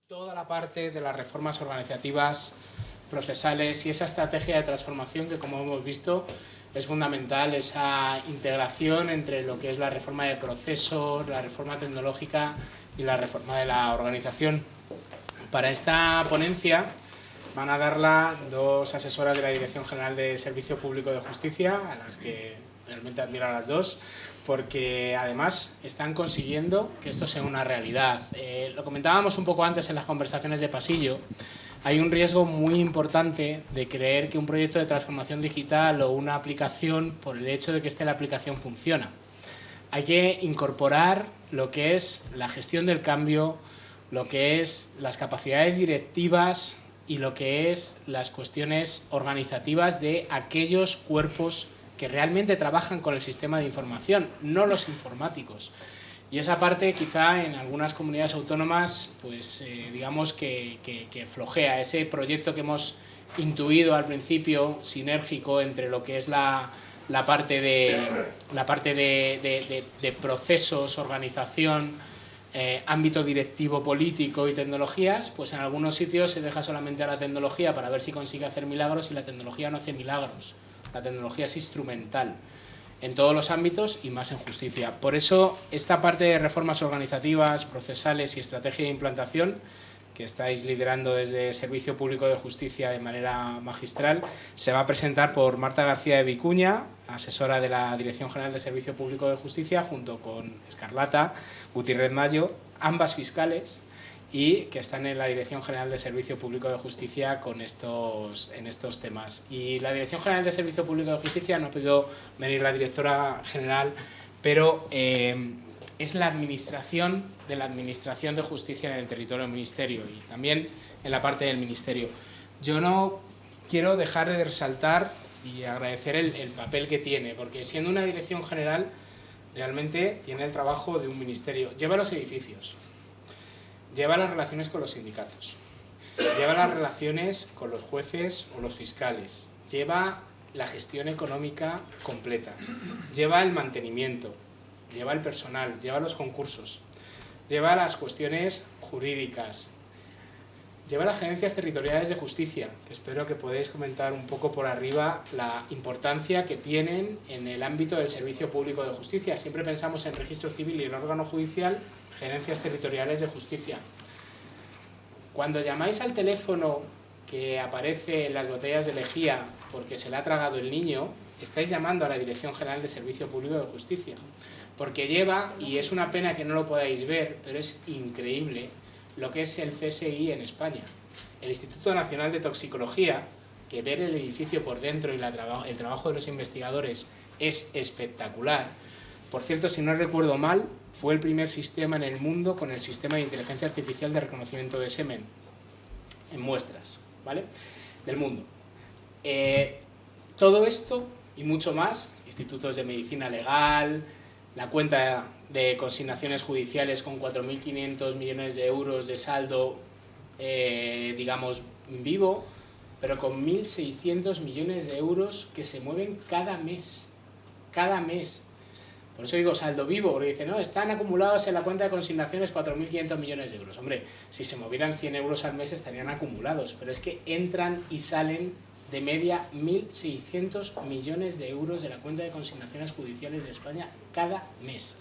toda la parte de las reformas organizativas, procesales y esa estrategia de transformación que, como hemos visto, es fundamental, esa integración entre lo que es la reforma de procesos, la reforma tecnológica y la reforma de la organización. Para esta ponencia van a darla dos asesoras de la Dirección General de Servicio Público de Justicia, a las que realmente admiro a las dos, porque además están consiguiendo que esto sea una realidad. Lo comentábamos un poco antes en las conversaciones de pasillo. Hay un riesgo muy importante de creer que un proyecto de transformación digital o una aplicación, por el hecho de que esté la aplicación, funciona. Hay que incorporar lo que es la gestión del cambio, lo que es las capacidades directivas y lo que es las cuestiones organizativas de aquellos cuerpos que realmente trabajan con el sistema de información, no los informáticos. Y esa parte quizá en algunas comunidades autónomas, pues digamos que flojea. Ese proyecto que hemos intuido al principio, sinérgico entre lo que es la parte de procesos, organización, ámbito directivo político y tecnologías, pues en algunos sitios se deja solamente a la tecnología para ver si consigue hacer milagros, y la tecnología no hace milagros. La tecnología es instrumental en todos los ámbitos y más en justicia. Por eso, esta parte de reformas organizativas, procesales y estrategia de implantación, que estáis liderando desde Servicio Público de Justicia de manera magistral, se va a presentar por Marta García de Vicuña, asesora de la Dirección General de Servicio Público de Justicia, junto con Escarlata Gutiérrez Mayo, ambas fiscales, y que están en la Dirección General de Servicio Público de Justicia en estos temas. Y la Dirección General de Servicio Público de Justicia, no ha podido venir la directora general, pero es la administración de justicia en el territorio del Ministerio y también en la parte del Ministerio. Yo no quiero dejar de resaltar y agradecer el papel que tiene, porque siendo una dirección general, realmente tiene el trabajo de un ministerio. Lleva los edificios, lleva las relaciones con los sindicatos, lleva las relaciones con los jueces o los fiscales, lleva la gestión económica completa, lleva el mantenimiento, lleva el personal, lleva los concursos, lleva las cuestiones jurídicas, lleva las gerencias territoriales de justicia, que espero que podáis comentar un poco por arriba la importancia que tienen en el ámbito del servicio público de justicia. Siempre pensamos en registro civil y el órgano judicial, gerencias territoriales de justicia. Cuando llamáis al teléfono que aparece en las botellas de lejía porque se le ha tragado el niño, estáis llamando a la Dirección General de Servicio Público de Justicia, porque lleva, y es una pena que no lo podáis ver, pero es increíble lo que es el CSI en España. El Instituto Nacional de Toxicología, que ver el edificio por dentro y el trabajo de los investigadores es espectacular. Por cierto, si no recuerdo mal, fue el primer sistema en el mundo con el sistema de inteligencia artificial de reconocimiento de semen en muestras, ¿vale?, del mundo. Todo esto y mucho más, institutos de medicina legal, la cuenta de consignaciones judiciales con 4.500 millones de euros de saldo, digamos, vivo, pero con 1.600 millones de euros que se mueven cada mes. Cada mes. Por eso digo saldo vivo, porque dice, no, están acumulados en la cuenta de consignaciones 4.500 millones de euros. Hombre, si se movieran 100 euros al mes estarían acumulados, pero es que entran y salen de media 1.600 millones de euros de la cuenta de consignaciones judiciales de España cada mes.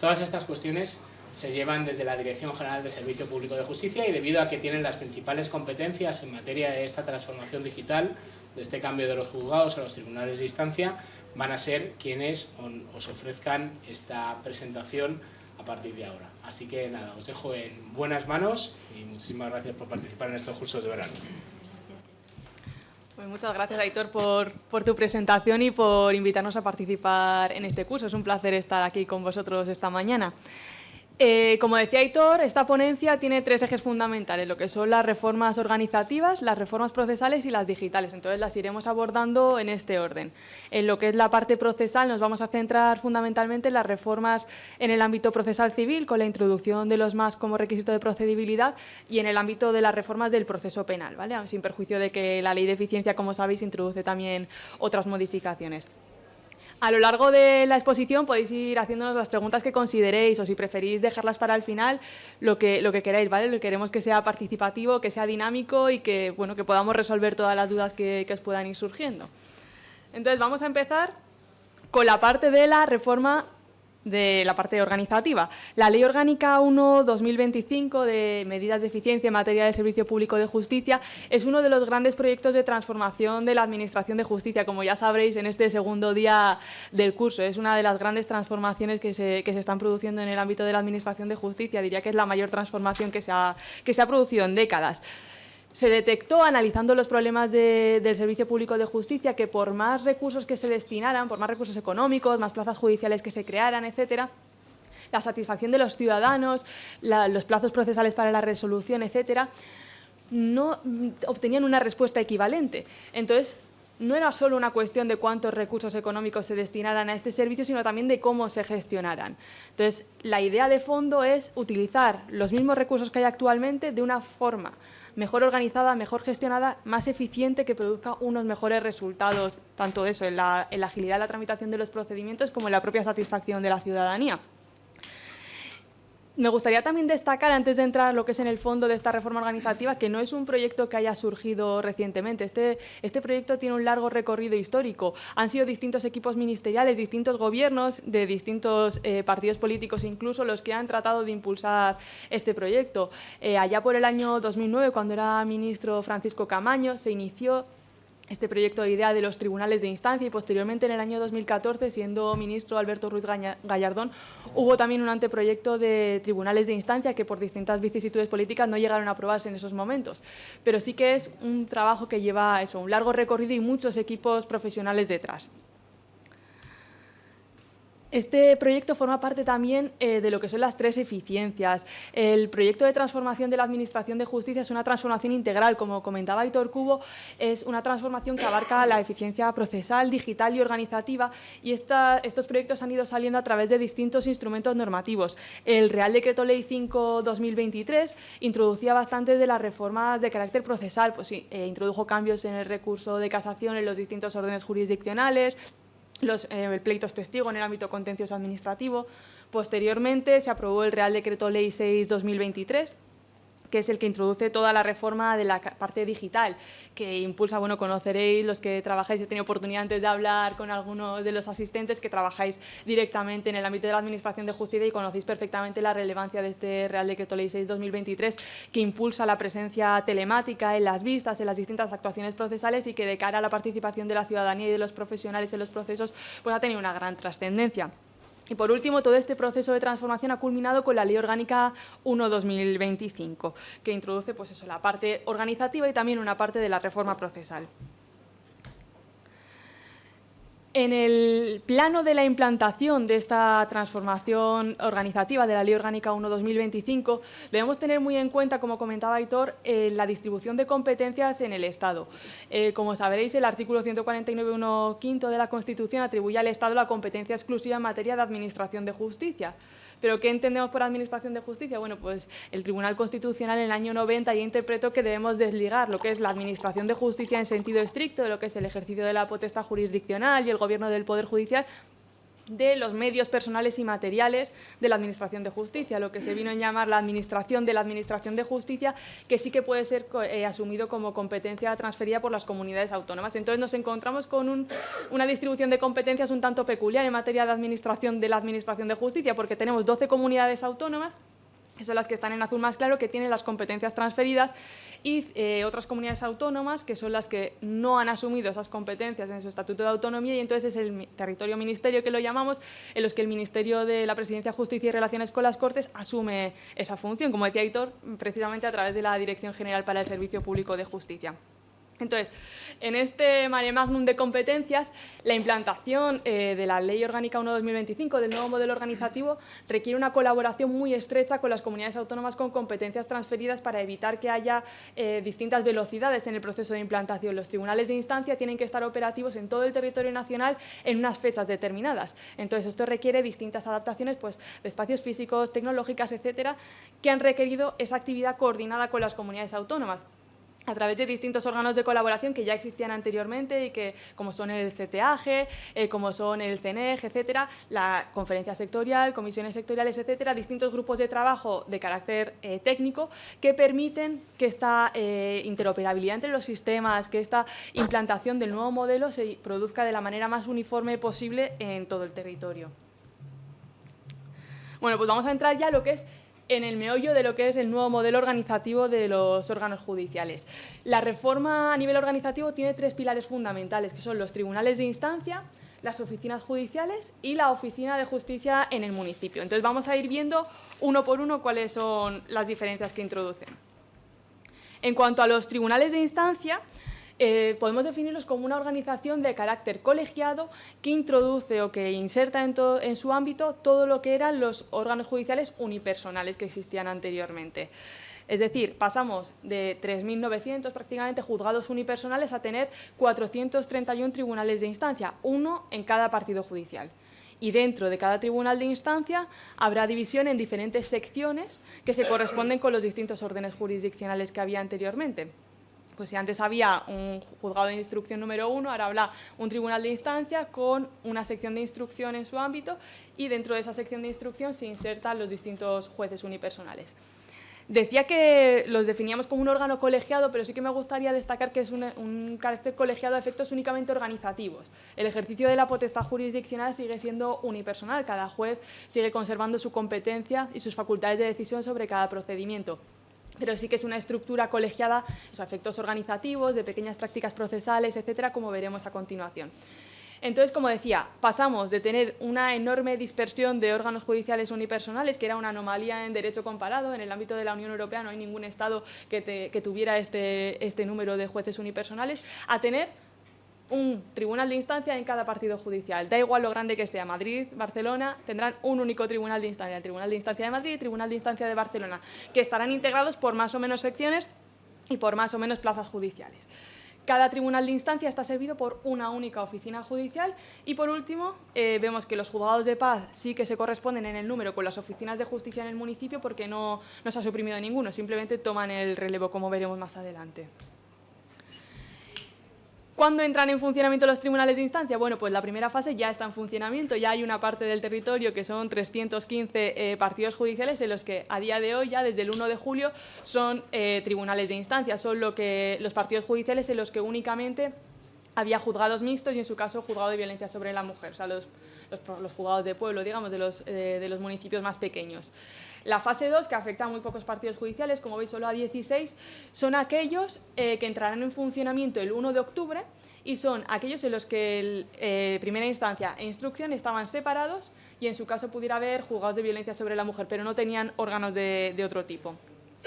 Todas estas cuestiones se llevan desde la Dirección General de Servicio Público de Justicia y debido a que tienen las principales competencias en materia de esta transformación digital, de este cambio de los juzgados a los tribunales de instancia, van a ser quienes os ofrezcan esta presentación a partir de ahora. Así que nada, os dejo en buenas manos y muchísimas gracias por participar en estos cursos de verano. Pues muchas gracias, Aitor, por tu presentación y por invitarnos a participar en este curso. Es un placer estar aquí con vosotros esta mañana. Como decía Aitor, esta ponencia tiene tres ejes fundamentales, lo que son las reformas organizativas, las reformas procesales y las digitales. Entonces las iremos abordando en este orden. En lo que es la parte procesal nos vamos a centrar fundamentalmente en las reformas en el ámbito procesal civil, con la introducción de los MAS como requisito de procedibilidad, y en el ámbito de las reformas del proceso penal, ¿vale?, sin perjuicio de que la Ley de Eficiencia, como sabéis, introduce también otras modificaciones. A lo largo de la exposición podéis ir haciéndonos las preguntas que consideréis o si preferís dejarlas para el final, lo que queráis, ¿vale? Lo que queremos que sea participativo, que sea dinámico y que, bueno, que podamos resolver todas las dudas que os puedan ir surgiendo. Entonces vamos a empezar con la parte de la reforma de la parte organizativa. La Ley Orgánica 1/2025 de medidas de eficiencia en materia del servicio público de justicia es uno de los grandes proyectos de transformación de la Administración de Justicia, como ya sabréis en este segundo día del curso. Es una de las grandes transformaciones que se están produciendo en el ámbito de la Administración de Justicia. Diría que es la mayor transformación que se ha producido en décadas. Se detectó, analizando los problemas del servicio público de justicia, que por más recursos que se destinaran, por más recursos económicos, más plazas judiciales que se crearan, etcétera, la satisfacción de los ciudadanos, los plazos procesales para la resolución, etcétera, no obtenían una respuesta equivalente. Entonces, no era solo una cuestión de cuántos recursos económicos se destinaran a este servicio, sino también de cómo se gestionaran. Entonces, la idea de fondo es utilizar los mismos recursos que hay actualmente de una forma mejor organizada, mejor gestionada, más eficiente, que produzca unos mejores resultados, tanto eso en la agilidad de la tramitación de los procedimientos como en la propia satisfacción de la ciudadanía. Me gustaría también destacar, antes de entrar lo que es en el fondo de esta reforma organizativa, que no es un proyecto que haya surgido recientemente. Este proyecto tiene un largo recorrido histórico. Han sido distintos equipos ministeriales, distintos gobiernos de distintos partidos políticos incluso, los que han tratado de impulsar este proyecto. Allá por el año 2009, cuando era ministro Francisco Camaño, se inició este proyecto de idea de los tribunales de instancia y posteriormente en el año 2014, siendo ministro Alberto Ruiz Gallardón, hubo también un anteproyecto de tribunales de instancia que por distintas vicisitudes políticas no llegaron a aprobarse en esos momentos. Pero sí que es un trabajo que lleva un largo recorrido y muchos equipos profesionales detrás. Este proyecto forma parte también de lo que son las tres eficiencias. El proyecto de transformación de la Administración de Justicia es una transformación integral, como comentaba Aitor Cubo, es una transformación que abarca la eficiencia procesal, digital y organizativa, y estos proyectos han ido saliendo a través de distintos instrumentos normativos. El Real Decreto Ley 5/2023 introducía bastantes de las reformas de carácter procesal, pues sí, introdujo cambios en el recurso de casación en los distintos órdenes jurisdiccionales, los pleitos testigo en el ámbito contencioso administrativo. Posteriormente se aprobó el Real Decreto Ley 6/2023, que es el que introduce toda la reforma de la parte digital, que impulsa, bueno, conoceréis los que trabajáis, he tenido oportunidad antes de hablar con algunos de los asistentes que trabajáis directamente en el ámbito de la Administración de Justicia y conocéis perfectamente la relevancia de este Real Decreto Ley 6/2023, que impulsa la presencia telemática en las vistas, en las distintas actuaciones procesales y que de cara a la participación de la ciudadanía y de los profesionales en los procesos, pues ha tenido una gran trascendencia. Y por último, todo este proceso de transformación ha culminado con la Ley Orgánica 1/2025, que introduce pues eso, la parte organizativa y también una parte de la reforma procesal. En el plano de la implantación de esta transformación organizativa de la Ley Orgánica 1/2025, debemos tener muy en cuenta, como comentaba Aitor, la distribución de competencias en el Estado. Como sabréis, el artículo 149.1.5 de la Constitución atribuye al Estado la competencia exclusiva en materia de administración de justicia. ¿Pero qué entendemos por Administración de Justicia? Bueno, pues el Tribunal Constitucional en el año 90 ya interpretó que debemos desligar lo que es la Administración de Justicia en sentido estricto, de lo que es el ejercicio de la potestad jurisdiccional y el gobierno del Poder Judicial, de los medios personales y materiales de la Administración de Justicia, lo que se vino a llamar la Administración de la Administración de Justicia, que sí que puede ser asumido como competencia transferida por las comunidades autónomas. Entonces nos encontramos con una distribución de competencias un tanto peculiar en materia de administración de la Administración de Justicia, porque tenemos 12 comunidades autónomas, que son las que están en azul más claro, que tienen las competencias transferidas, y otras comunidades autónomas que son las que no han asumido esas competencias en su Estatuto de Autonomía, y entonces es el territorio ministerio, que lo llamamos, en los que el Ministerio de la Presidencia, Justicia y Relaciones con las Cortes asume esa función, como decía Aitor, precisamente a través de la Dirección General para el Servicio Público de Justicia. Entonces, en este mare magnum de competencias, la implantación de la Ley Orgánica 1/2025, del nuevo modelo organizativo, requiere una colaboración muy estrecha con las comunidades autónomas con competencias transferidas para evitar que haya distintas velocidades en el proceso de implantación. Los tribunales de instancia tienen que estar operativos en todo el territorio nacional en unas fechas determinadas. Entonces, esto requiere distintas adaptaciones, pues, de espacios físicos, tecnológicas, etcétera, que han requerido esa actividad coordinada con las comunidades autónomas. a través de distintos órganos de colaboración que ya existían anteriormente y que, como son el CTAG, como son el CNEG, etcétera, la conferencia sectorial, comisiones sectoriales, etcétera, distintos grupos de trabajo de carácter técnico que permiten que esta interoperabilidad entre los sistemas, que esta implantación del nuevo modelo se produzca de la manera más uniforme posible en todo el territorio. Bueno, pues vamos a entrar ya a lo que es en el meollo de lo que es el nuevo modelo organizativo de los órganos judiciales. La reforma a nivel organizativo tiene tres pilares fundamentales, que son los tribunales de instancia, las oficinas judiciales y la oficina de justicia en el municipio. Entonces vamos a ir viendo uno por uno cuáles son las diferencias que introducen. En cuanto a los tribunales de instancia, podemos definirlos como una organización de carácter colegiado que introduce o que inserta en su ámbito todo lo que eran los órganos judiciales unipersonales que existían anteriormente. Es decir, pasamos de 3.900 prácticamente juzgados unipersonales a tener 431 tribunales de instancia, uno en cada partido judicial. Y dentro de cada tribunal de instancia habrá división en diferentes secciones que se corresponden con los distintos órdenes jurisdiccionales que había anteriormente. Pues si antes había un juzgado de instrucción número 1, ahora habrá un tribunal de instancia con una sección de instrucción en su ámbito y dentro de esa sección de instrucción se insertan los distintos jueces unipersonales. Decía que los definíamos como un órgano colegiado, pero sí que me gustaría destacar que es un carácter colegiado a efectos únicamente organizativos. El ejercicio de la potestad jurisdiccional sigue siendo unipersonal, cada juez sigue conservando su competencia y sus facultades de decisión sobre cada procedimiento. Pero sí que es una estructura colegiada a efectos organizativos, de pequeñas prácticas procesales, etcétera, como veremos a continuación. Entonces, como decía, pasamos de tener una enorme dispersión de órganos judiciales unipersonales, que era una anomalía en derecho comparado. En el ámbito de la Unión Europea no hay ningún Estado que tuviera este número de jueces unipersonales, a tener un tribunal de instancia en cada partido judicial. Da igual lo grande que sea, Madrid, Barcelona, tendrán un único tribunal de instancia, el Tribunal de Instancia de Madrid y el Tribunal de Instancia de Barcelona, que estarán integrados por más o menos secciones y por más o menos plazas judiciales. Cada tribunal de instancia está servido por una única oficina judicial y, por último, vemos que los juzgados de paz sí que se corresponden en el número con las oficinas de justicia en el municipio porque no se ha suprimido ninguno, simplemente toman el relevo, como veremos más adelante. ¿Cuándo entran en funcionamiento los tribunales de instancia? Bueno, pues la primera fase ya está en funcionamiento, ya hay una parte del territorio que son 315 partidos judiciales en los que a día de hoy, ya desde el 1 de julio, son tribunales de instancia, son los partidos judiciales en los que únicamente había juzgados mixtos y en su caso juzgado de violencia sobre la mujer, o sea, los juzgados de pueblo, digamos, de los municipios más pequeños. La fase 2, que afecta a muy pocos partidos judiciales, como veis solo a 16, son aquellos que entrarán en funcionamiento el 1 de octubre y son aquellos en los que primera instancia e instrucción estaban separados y en su caso pudiera haber juzgados de violencia sobre la mujer, pero no tenían órganos de otro tipo.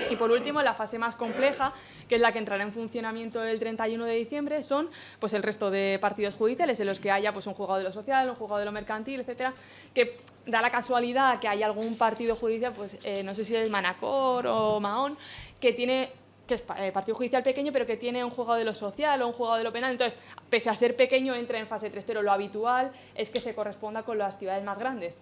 Y por último, la fase más compleja, que es la que entrará en funcionamiento el 31 de diciembre, son pues, el resto de partidos judiciales en los que haya pues, un juzgado de lo social, un juzgado de lo mercantil, etcétera, que da la casualidad que hay algún partido judicial, pues no sé si es Manacor o Mahón, que es partido judicial pequeño, pero que tiene un juzgado de lo social o un juzgado de lo penal. Entonces, pese a ser pequeño, entra en fase 3, pero lo habitual es que se corresponda con las ciudades más grandes,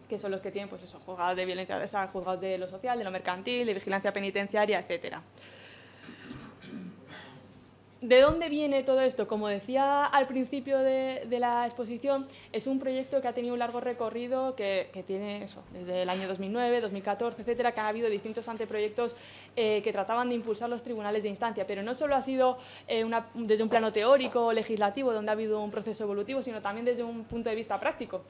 que son los que tienen pues eso, juzgados de violencia, o sea, juzgados de lo social, de lo mercantil, de vigilancia penitenciaria, etcétera. ¿De dónde viene todo esto? Como decía al principio de la exposición, es un proyecto que ha tenido un largo recorrido, que tiene eso, desde el año 2009, 2014, etcétera, que ha habido distintos anteproyectos que trataban de impulsar los tribunales de instancia, pero no solo ha sido desde un plano teórico o legislativo, donde ha habido un proceso evolutivo, sino también desde un punto de vista práctico.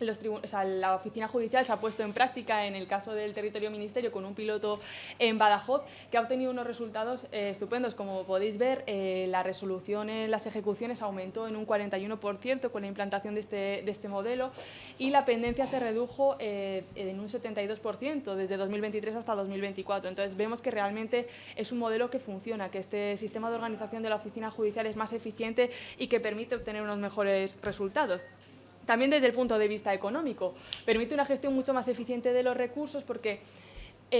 La oficina judicial se ha puesto en práctica en el caso del territorio ministerio con un piloto en Badajoz que ha obtenido unos resultados estupendos. Como podéis ver, la resolución en las ejecuciones aumentó en un 41% con la implantación de este modelo y la pendencia se redujo en un 72% desde 2023 hasta 2024. Entonces vemos que realmente es un modelo que funciona, que este sistema de organización de la oficina judicial es más eficiente y que permite obtener unos mejores resultados. También desde el punto de vista económico, permite una gestión mucho más eficiente de los recursos porque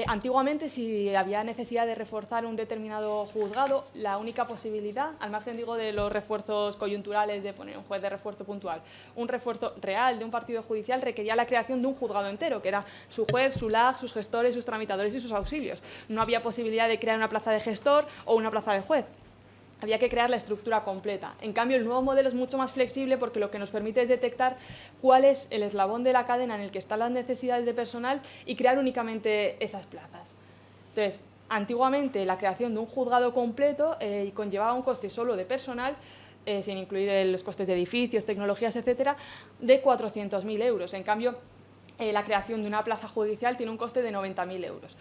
Antiguamente, si había necesidad de reforzar un determinado juzgado, la única posibilidad, al margen digo de los refuerzos coyunturales de poner un juez de refuerzo puntual, un refuerzo real de un partido judicial requería la creación de un juzgado entero, que era su juez, su LAG, sus gestores, sus tramitadores y sus auxilios. No había posibilidad de crear una plaza de gestor o una plaza de juez. Había que crear la estructura completa. En cambio, el nuevo modelo es mucho más flexible porque lo que nos permite es detectar cuál es el eslabón de la cadena en el que están las necesidades de personal y crear únicamente esas plazas. Entonces, antiguamente la creación de un juzgado completo conllevaba un coste solo de personal, sin incluir los costes de edificios, tecnologías, etcétera, de 400.000 euros. En cambio, la creación de una plaza judicial tiene un coste de 90.000 euros.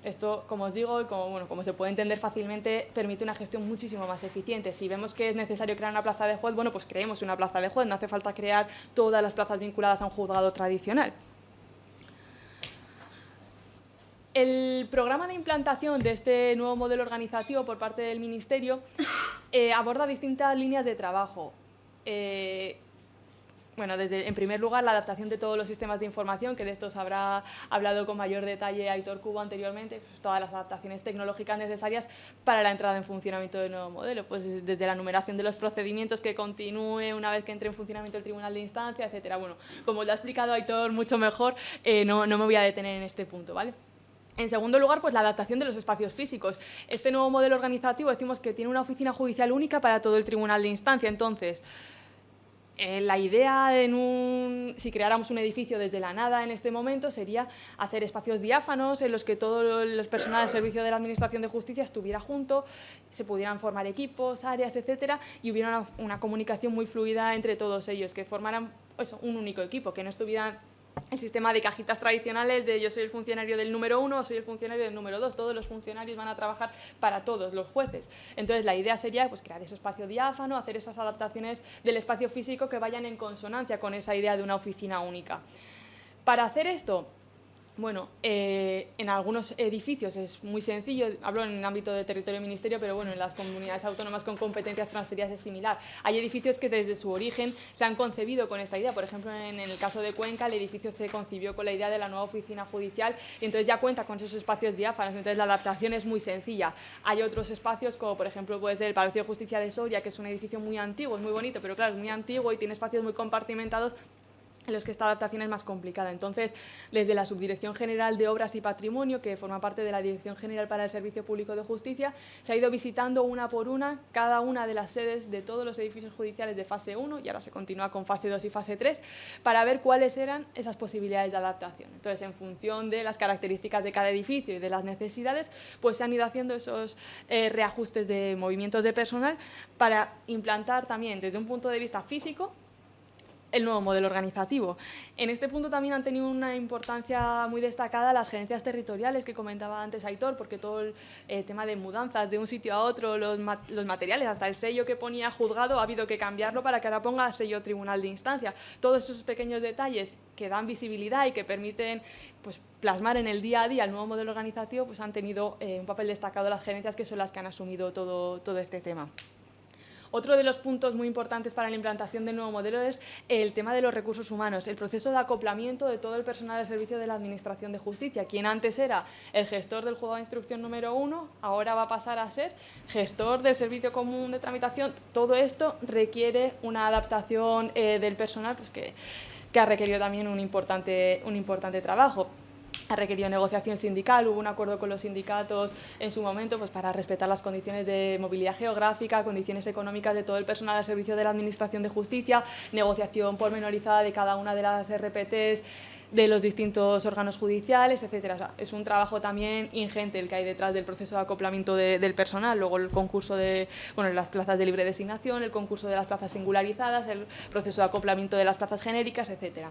Esto, como os digo, como se puede entender fácilmente, permite una gestión muchísimo más eficiente. Si vemos que es necesario crear una plaza de juez, bueno, pues creemos una plaza de juez, no hace falta crear todas las plazas vinculadas a un juzgado tradicional. El programa de implantación de este nuevo modelo organizativo por parte del Ministerio aborda distintas líneas de trabajo. Bueno, en primer lugar, la adaptación de todos los sistemas de información, que de estos habrá hablado con mayor detalle Aitor Cubo anteriormente, pues todas las adaptaciones tecnológicas necesarias para la entrada en funcionamiento del nuevo modelo, pues desde la numeración de los procedimientos que continúe una vez que entre en funcionamiento el tribunal de instancia, etcétera. Bueno, como lo ha explicado Aitor mucho mejor, no me voy a detener en este punto, ¿vale? En segundo lugar, pues la adaptación de los espacios físicos. Este nuevo modelo organizativo decimos que tiene una oficina judicial única para todo el tribunal de instancia, entonces la idea si creáramos un edificio desde la nada en este momento sería hacer espacios diáfanos en los que todo el personal del servicio de la Administración de Justicia estuviera junto, se pudieran formar equipos, áreas, etcétera, y hubiera una comunicación muy fluida entre todos ellos, que formaran un único equipo, que no estuvieran el sistema de cajitas tradicionales de yo soy el funcionario del número 1 o soy el funcionario del número 2. Todos los funcionarios van a trabajar para todos los jueces. Entonces, la idea sería pues, crear ese espacio diáfano, hacer esas adaptaciones del espacio físico que vayan en consonancia con esa idea de una oficina única. Para hacer esto, bueno, en algunos edificios es muy sencillo, hablo en el ámbito de territorio y ministerio, pero bueno, en las comunidades autónomas con competencias transferidas es similar. Hay edificios que desde su origen se han concebido con esta idea. Por ejemplo, en el caso de Cuenca, el edificio se concibió con la idea de la nueva oficina judicial y entonces ya cuenta con esos espacios diáfanos, entonces la adaptación es muy sencilla. Hay otros espacios como, por ejemplo, puede ser el Palacio de Justicia de Soria, que es un edificio muy antiguo, es muy bonito, pero claro, es muy antiguo y tiene espacios muy compartimentados en los que esta adaptación es más complicada. Entonces, desde la Subdirección General de Obras y Patrimonio, que forma parte de la Dirección General para el Servicio Público de Justicia, se ha ido visitando una por una cada una de las sedes de todos los edificios judiciales de fase 1, y ahora se continúa con fase 2 y fase 3, para ver cuáles eran esas posibilidades de adaptación. Entonces, en función de las características de cada edificio y de las necesidades, pues se han ido haciendo esos reajustes de movimientos de personal para implantar también, desde un punto de vista físico, el nuevo modelo organizativo. En este punto también han tenido una importancia muy destacada las gerencias territoriales que comentaba antes Aitor, porque todo el tema de mudanzas de un sitio a otro, los materiales, hasta el sello que ponía juzgado, ha habido que cambiarlo para que ahora ponga sello tribunal de instancia. Todos esos pequeños detalles que dan visibilidad y que permiten pues, plasmar en el día a día el nuevo modelo organizativo, pues han tenido un papel destacado las gerencias, que son las que han asumido todo este tema. Otro de los puntos muy importantes para la implantación del nuevo modelo es el tema de los recursos humanos, el proceso de acoplamiento de todo el personal de servicio de la Administración de Justicia. Quien antes era el gestor del juzgado de instrucción número 1, ahora va a pasar a ser gestor del servicio común de tramitación. Todo esto requiere una adaptación del personal pues que ha requerido también un importante trabajo. Ha requerido negociación sindical, hubo un acuerdo con los sindicatos en su momento pues, para respetar las condiciones de movilidad geográfica, condiciones económicas de todo el personal al servicio de la Administración de Justicia, negociación pormenorizada de cada una de las RPTs de los distintos órganos judiciales, etcétera. O sea, es un trabajo también ingente el que hay detrás del proceso de acoplamiento del personal, luego el concurso de las plazas de libre designación, el concurso de las plazas singularizadas, el proceso de acoplamiento de las plazas genéricas, etcétera.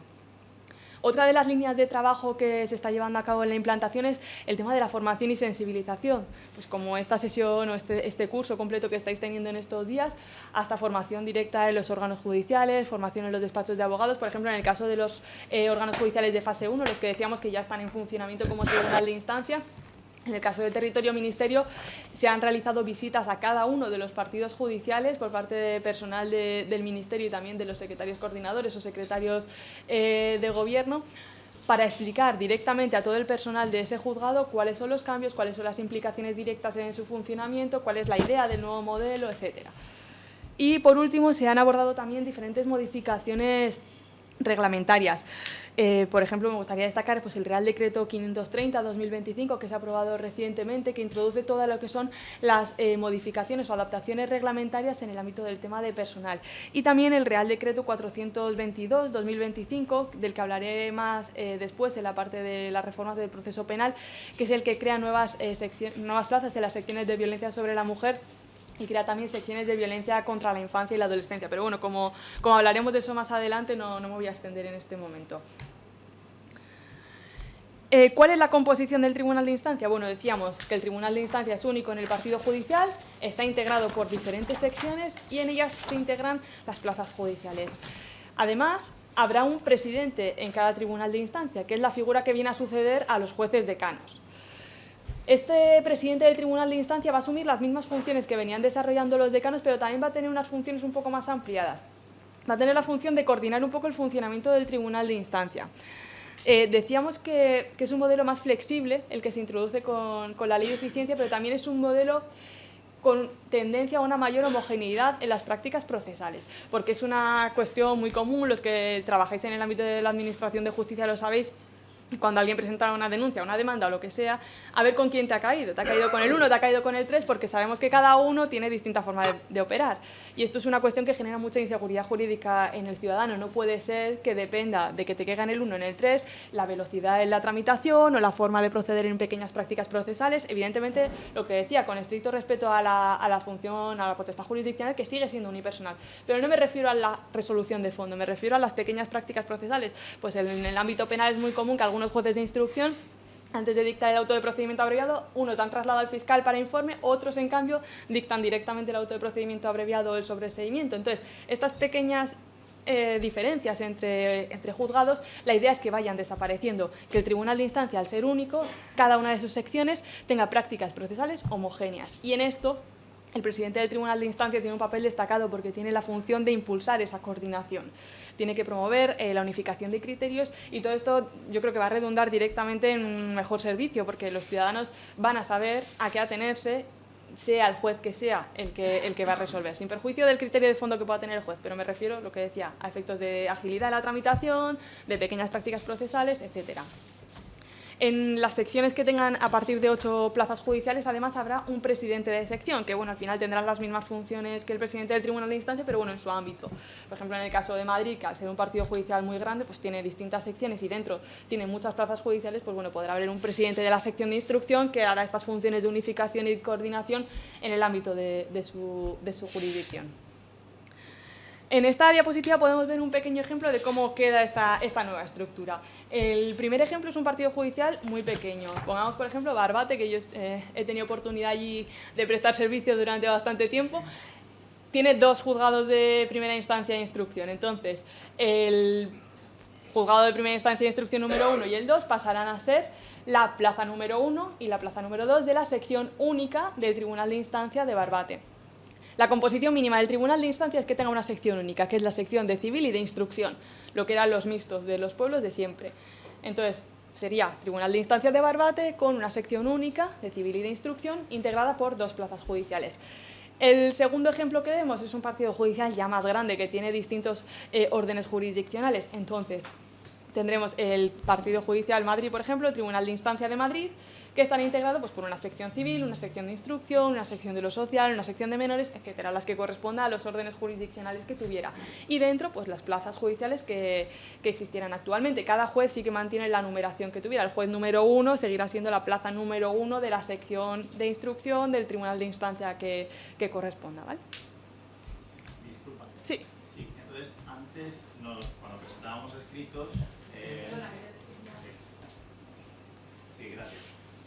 Otra de las líneas de trabajo que se está llevando a cabo en la implantación es el tema de la formación y sensibilización. Pues como esta sesión o este curso completo que estáis teniendo en estos días, hasta formación directa en los órganos judiciales, formación en los despachos de abogados. Por ejemplo, en el caso de los órganos judiciales de fase 1, los que decíamos que ya están en funcionamiento como tribunal de instancia, en el caso del territorio ministerio se han realizado visitas a cada uno de los partidos judiciales por parte de personal del ministerio y también de los secretarios coordinadores o secretarios de gobierno para explicar directamente a todo el personal de ese juzgado cuáles son los cambios, cuáles son las implicaciones directas en su funcionamiento, cuál es la idea del nuevo modelo, etc. Y por último, se han abordado también diferentes modificaciones reglamentarias. Por ejemplo, me gustaría destacar pues, el Real Decreto 530-2025 que se ha aprobado recientemente, que introduce todo lo que son las modificaciones o adaptaciones reglamentarias en el ámbito del tema de personal. Y también el Real Decreto 422-2025, del que hablaré más después en la parte de las reformas del proceso penal, que es el que crea nuevas plazas en las secciones de violencia sobre la mujer y crea también secciones de violencia contra la infancia y la adolescencia. Pero bueno, como hablaremos de eso más adelante, no me voy a extender en este momento. ¿Cuál es la composición del Tribunal de Instancia? Bueno, decíamos que el Tribunal de Instancia es único en el partido judicial, está integrado por diferentes secciones y en ellas se integran las plazas judiciales. Además, habrá un presidente en cada Tribunal de Instancia, que es la figura que viene a suceder a los jueces decanos. Este presidente del Tribunal de Instancia va a asumir las mismas funciones que venían desarrollando los decanos, pero también va a tener unas funciones un poco más ampliadas. Va a tener la función de coordinar un poco el funcionamiento del Tribunal de Instancia. Decíamos que es un modelo más flexible el que se introduce con la Ley de Eficiencia, pero también es un modelo con tendencia a una mayor homogeneidad en las prácticas procesales, porque es una cuestión muy común, los que trabajáis en el ámbito de la Administración de Justicia lo sabéis, cuando alguien presenta una denuncia, una demanda o lo que sea, a ver con quién te ha caído. Te ha caído con el 1, te ha caído con el 3, porque sabemos que cada uno tiene distinta forma de operar. Y esto es una cuestión que genera mucha inseguridad jurídica en el ciudadano. No puede ser que dependa de que te caiga en el 1 o en el 3 la velocidad en la tramitación o la forma de proceder en pequeñas prácticas procesales. Evidentemente, lo que decía, con estricto respeto a la función, a la potestad jurisdiccional, que sigue siendo unipersonal. Pero no me refiero a la resolución de fondo, me refiero a las pequeñas prácticas procesales. Pues en el ámbito penal es muy común que algunos jueces de instrucción, antes de dictar el auto de procedimiento abreviado, unos dan traslado al fiscal para informe, otros, en cambio, dictan directamente el auto de procedimiento abreviado o el sobreseimiento. Entonces, estas pequeñas diferencias entre juzgados, la idea es que vayan desapareciendo, que el Tribunal de Instancia, al ser único, cada una de sus secciones tenga prácticas procesales homogéneas. Y en esto, el presidente del Tribunal de Instancia tiene un papel destacado porque tiene la función de impulsar esa coordinación. Tiene que promover la unificación de criterios y todo esto yo creo que va a redundar directamente en un mejor servicio, porque los ciudadanos van a saber a qué atenerse, sea el juez que sea el que va a resolver, sin perjuicio del criterio de fondo que pueda tener el juez, pero me refiero, lo que decía, a efectos de agilidad de la tramitación, de pequeñas prácticas procesales, etcétera. En las secciones que tengan a partir de 8 plazas judiciales, además, habrá un presidente de sección, que bueno, al final tendrá las mismas funciones que el presidente del Tribunal de Instancia, pero bueno, en su ámbito. Por ejemplo, en el caso de Madrid, que al ser un partido judicial muy grande, pues tiene distintas secciones y dentro tiene muchas plazas judiciales, pues bueno, podrá haber un presidente de la sección de instrucción que hará estas funciones de unificación y coordinación en el ámbito de su jurisdicción. En esta diapositiva podemos ver un pequeño ejemplo de cómo queda esta nueva estructura. El primer ejemplo es un partido judicial muy pequeño. Pongamos, por ejemplo, Barbate, que yo he tenido oportunidad allí de prestar servicio durante bastante tiempo. Tiene 2 juzgados de primera instancia e instrucción. Entonces, el juzgado de primera instancia e instrucción número 1 y el 2 pasarán a ser la plaza número 1 y la plaza número 2 de la sección única del Tribunal de Instancia de Barbate. La composición mínima del Tribunal de Instancia es que tenga una sección única, que es la sección de civil y de instrucción, lo que eran los mixtos de los pueblos de siempre. Entonces, sería Tribunal de Instancia de Barbate con una sección única de civil y de instrucción integrada por 2 plazas judiciales. El segundo ejemplo que vemos es un partido judicial ya más grande que tiene distintos órdenes jurisdiccionales. Entonces, tendremos el Partido Judicial Madrid, por ejemplo, el Tribunal de Instancia de Madrid, que están integrados pues, por una sección civil, una sección de instrucción, una sección de lo social, una sección de menores, etcétera, las que correspondan a los órdenes jurisdiccionales que tuviera. Y dentro, pues las plazas judiciales que existieran actualmente. Cada juez sí que mantiene la numeración que tuviera. El juez número 1 seguirá siendo la plaza número 1 de la sección de instrucción del Tribunal de Instancia que corresponda, ¿vale? Disculpa. Sí. Sí, entonces, antes, cuando presentábamos escritos... Sí, gracias.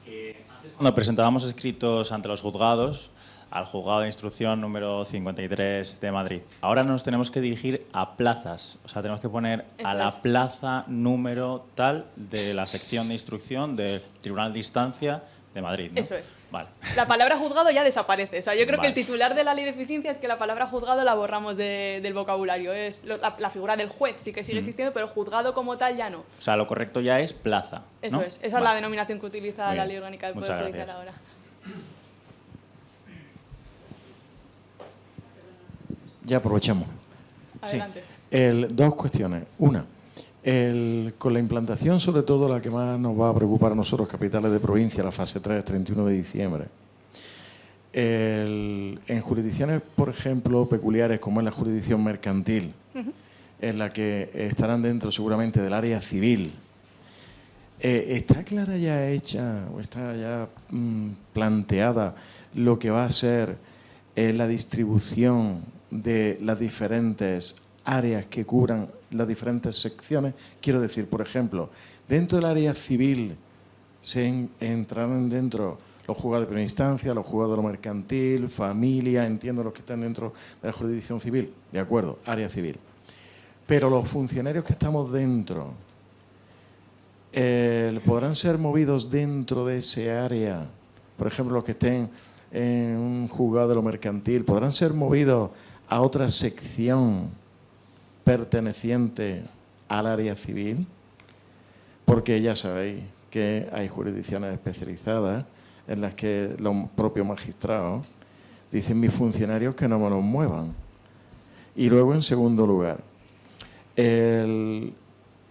Antes, cuando presentábamos escritos ante los juzgados, al juzgado de instrucción número 53 de Madrid, ahora nos tenemos que dirigir a plazas, o sea, tenemos que poner a la plaza número tal de la sección de instrucción del Tribunal de Instancia de Madrid, ¿no? Eso es. Vale. La palabra juzgado ya desaparece. O sea, yo creo que Vale. el titular de la ley de eficiencia es que la palabra juzgado la borramos del vocabulario. Es la figura del juez sí que sigue existiendo, pero juzgado como tal ya no. O sea, lo correcto ya es plaza, Eso ¿no? es. Esa es Vale. la denominación que utiliza Muy la bien. Ley Orgánica del Muchas Poder Judicial gracias. ahora. Ya aprovechamos. Adelante. Sí. Dos cuestiones. Una, con la implantación, sobre todo la que más nos va a preocupar a nosotros, capitales de provincia, la fase 3, 31 de diciembre. En jurisdicciones, por ejemplo, peculiares como es la jurisdicción mercantil, en la que estarán dentro seguramente del área civil, ¿está clara ya hecha o está ya planteada lo que va a ser la distribución de las diferentes áreas que cubran las diferentes secciones? Quiero decir, por ejemplo, dentro del área civil se entrarán dentro los juzgados de primera instancia, los juzgados de lo mercantil, familia, entiendo los que están dentro de la jurisdicción civil, de acuerdo, área civil. Pero los funcionarios que estamos dentro, ¿podrán ser movidos dentro de ese área? Por ejemplo, los que estén en un juzgado de lo mercantil, ¿podrán ser movidos a otra sección perteneciente al área civil? Porque ya sabéis que hay jurisdicciones especializadas en las que los propios magistrados dicen mis funcionarios que no me los muevan. Y luego, en segundo lugar,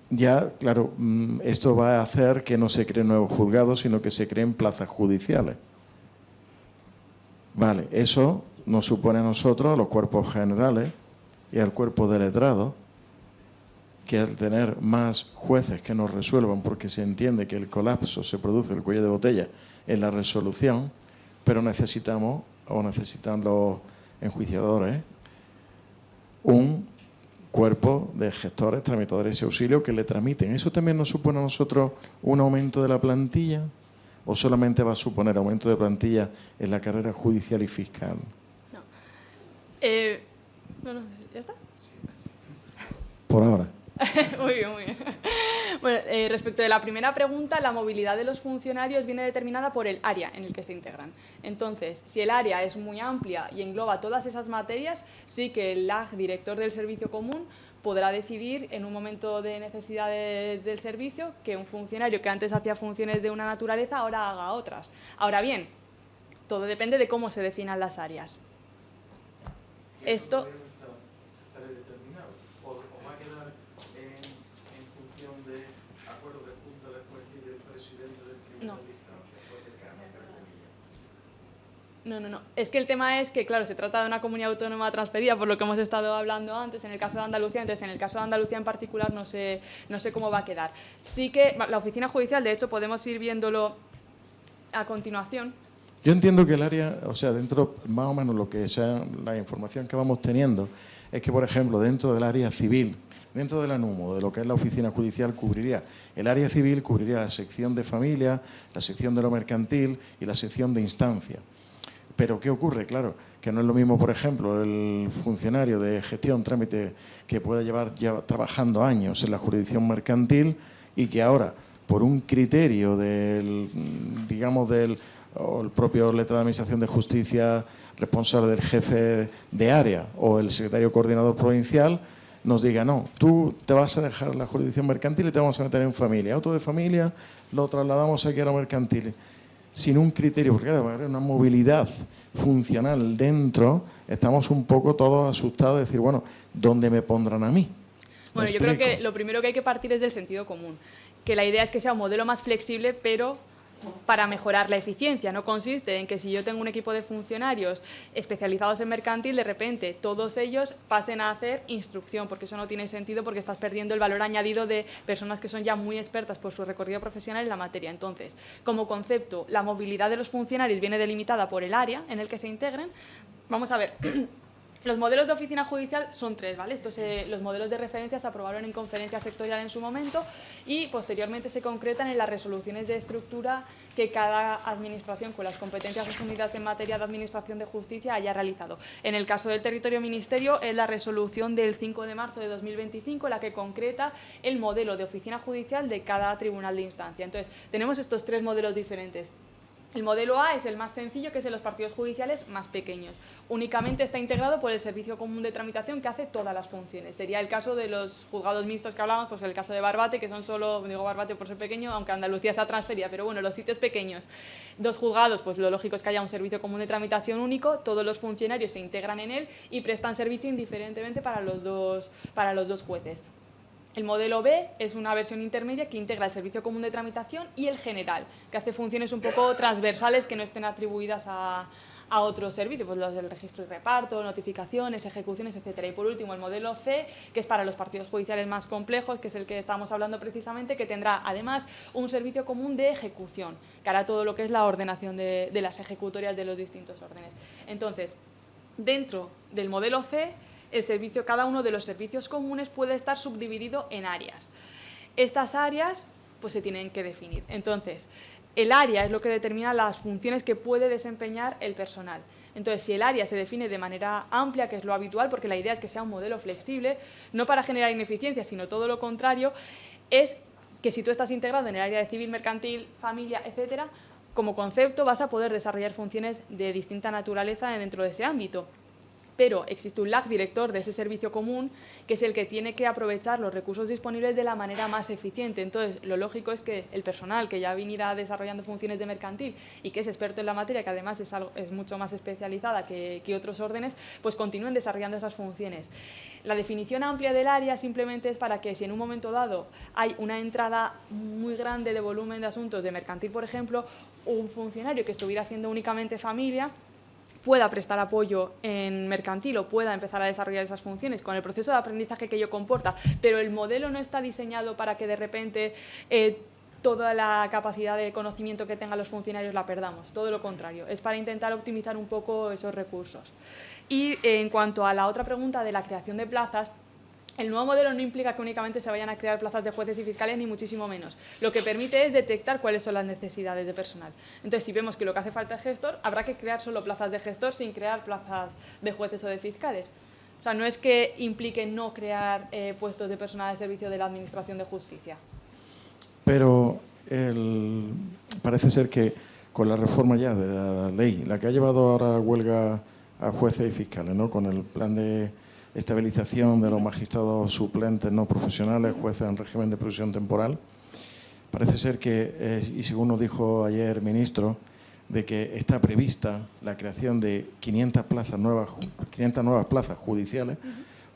ya, claro, esto va a hacer que no se creen nuevos juzgados, sino que se creen plazas judiciales. Vale, eso nos supone a nosotros, a los cuerpos generales y al cuerpo de letrados, que al tener más jueces que nos resuelvan, porque se entiende que el colapso se produce, el cuello de botella, en la resolución, pero necesitamos, o necesitan los enjuiciadores, un cuerpo de gestores, tramitadores y auxilio que le tramiten. ¿Eso también nos supone a nosotros un aumento de la plantilla? ¿O solamente va a suponer aumento de plantilla en la carrera judicial y fiscal? No. No, ¿ya está? Por ahora. Muy bien, muy bien. Bueno, respecto de la primera pregunta, la movilidad de los funcionarios viene determinada por el área en el que se integran. Entonces, si el área es muy amplia y engloba todas esas materias, sí que el LAG, director del servicio común, podrá decidir en un momento de necesidades del servicio que un funcionario que antes hacía funciones de una naturaleza ahora haga otras. Ahora bien, todo depende de cómo se definan las áreas. Esto... No. Es que el tema es que, claro, se trata de una comunidad autónoma transferida, por lo que hemos estado hablando antes, en el caso de Andalucía. Entonces, en el caso de Andalucía en particular, no sé cómo va a quedar. Sí que la oficina judicial, de hecho, podemos ir viéndolo a continuación. Yo entiendo que el área, o sea, dentro, más o menos lo que sea la información que vamos teniendo, es que, por ejemplo, dentro del área civil, dentro de la NUMO, de lo que es la oficina judicial, cubriría el área civil, cubriría la sección de familia, la sección de lo mercantil y la sección de instancia. Pero ¿qué ocurre? Claro, que no es lo mismo, por ejemplo, el funcionario de gestión, trámite, que puede llevar ya trabajando años en la jurisdicción mercantil y que ahora, por un criterio del, digamos, o el propio letrado de Administración de Justicia, responsable del jefe de área o el secretario coordinador provincial, nos diga, no, tú te vas a dejar la jurisdicción mercantil y te vamos a meter en familia. Auto de familia lo trasladamos aquí a lo mercantil. Sin un criterio, porque claro, va a haber una movilidad funcional dentro, estamos un poco todos asustados de decir, bueno, ¿dónde me pondrán a mí? Bueno, yo creo que lo primero que hay que partir es del sentido común, que la idea es que sea un modelo más flexible, pero para mejorar la eficiencia. No consiste en que si yo tengo un equipo de funcionarios especializados en mercantil, de repente todos ellos pasen a hacer instrucción, porque eso no tiene sentido, porque estás perdiendo el valor añadido de personas que son ya muy expertas por su recorrido profesional en la materia. Entonces, como concepto, la movilidad de los funcionarios viene delimitada por el área en el que se integren. Vamos a ver. Los modelos de oficina judicial son tres, ¿vale? Los modelos de referencia se aprobaron en conferencia sectorial en su momento y posteriormente se concretan en las resoluciones de estructura que cada administración con las competencias asumidas en materia de administración de justicia haya realizado. En el caso del territorio ministerio es la resolución del 5 de marzo de 2025 la que concreta el modelo de oficina judicial de cada tribunal de instancia. Entonces, tenemos estos tres modelos diferentes. El modelo A es el más sencillo, que es de los partidos judiciales más pequeños. Únicamente está integrado por el Servicio Común de Tramitación, que hace todas las funciones. Sería el caso de los juzgados mixtos que hablábamos, pues el caso de Barbate, que son solo, digo Barbate por ser pequeño, aunque Andalucía sea transferida, pero bueno, los sitios pequeños. 2 juzgados, pues lo lógico es que haya un Servicio Común de Tramitación único, todos los funcionarios se integran en él y prestan servicio indiferentemente para los dos jueces. El modelo B es una versión intermedia que integra el Servicio Común de Tramitación y el General, que hace funciones un poco transversales que no estén atribuidas a otros servicios, pues los del registro y reparto, notificaciones, ejecuciones, etcétera. Y por último, el modelo C, que es para los partidos judiciales más complejos, que es el que estamos hablando precisamente, que tendrá además un servicio común de ejecución, que hará todo lo que es la ordenación de las ejecutorias de los distintos órdenes. Entonces, dentro del modelo C, cada uno de los servicios comunes puede estar subdividido en áreas. Estas áreas pues, se tienen que definir. Entonces, el área es lo que determina las funciones que puede desempeñar el personal. Entonces, si el área se define de manera amplia, que es lo habitual, porque la idea es que sea un modelo flexible, no para generar ineficiencia, sino todo lo contrario, es que si tú estás integrado en el área de civil, mercantil, familia, etcétera, como concepto vas a poder desarrollar funciones de distinta naturaleza dentro de ese ámbito. Pero existe un LAC director de ese servicio común, que es el que tiene que aprovechar los recursos disponibles de la manera más eficiente. Entonces, lo lógico es que el personal que ya viniera desarrollando funciones de mercantil y que es experto en la materia, que además es mucho más especializada que otros órdenes, pues continúen desarrollando esas funciones. La definición amplia del área simplemente es para que si en un momento dado hay una entrada muy grande de volumen de asuntos de mercantil, por ejemplo, un funcionario que estuviera haciendo únicamente familia pueda prestar apoyo en mercantil o pueda empezar a desarrollar esas funciones con el proceso de aprendizaje que ello comporta, pero el modelo no está diseñado para que de repente toda la capacidad de conocimiento que tengan los funcionarios la perdamos, todo lo contrario, es para intentar optimizar un poco esos recursos. Y en cuanto a la otra pregunta de la creación de plazas, el nuevo modelo no implica que únicamente se vayan a crear plazas de jueces y fiscales, ni muchísimo menos. Lo que permite es detectar cuáles son las necesidades de personal. Entonces, si vemos que lo que hace falta es gestor, habrá que crear solo plazas de gestor sin crear plazas de jueces o de fiscales. O sea, no es que implique no crear puestos de personal de servicio de la Administración de Justicia. Pero parece ser que con la reforma ya de la ley, la que ha llevado ahora huelga a jueces y fiscales, ¿no? Con el plan de estabilización de los magistrados suplentes no profesionales, jueces en régimen de prisión temporal. Parece ser que, y según nos dijo ayer el ministro, de que está prevista la creación de 500 nuevas plazas judiciales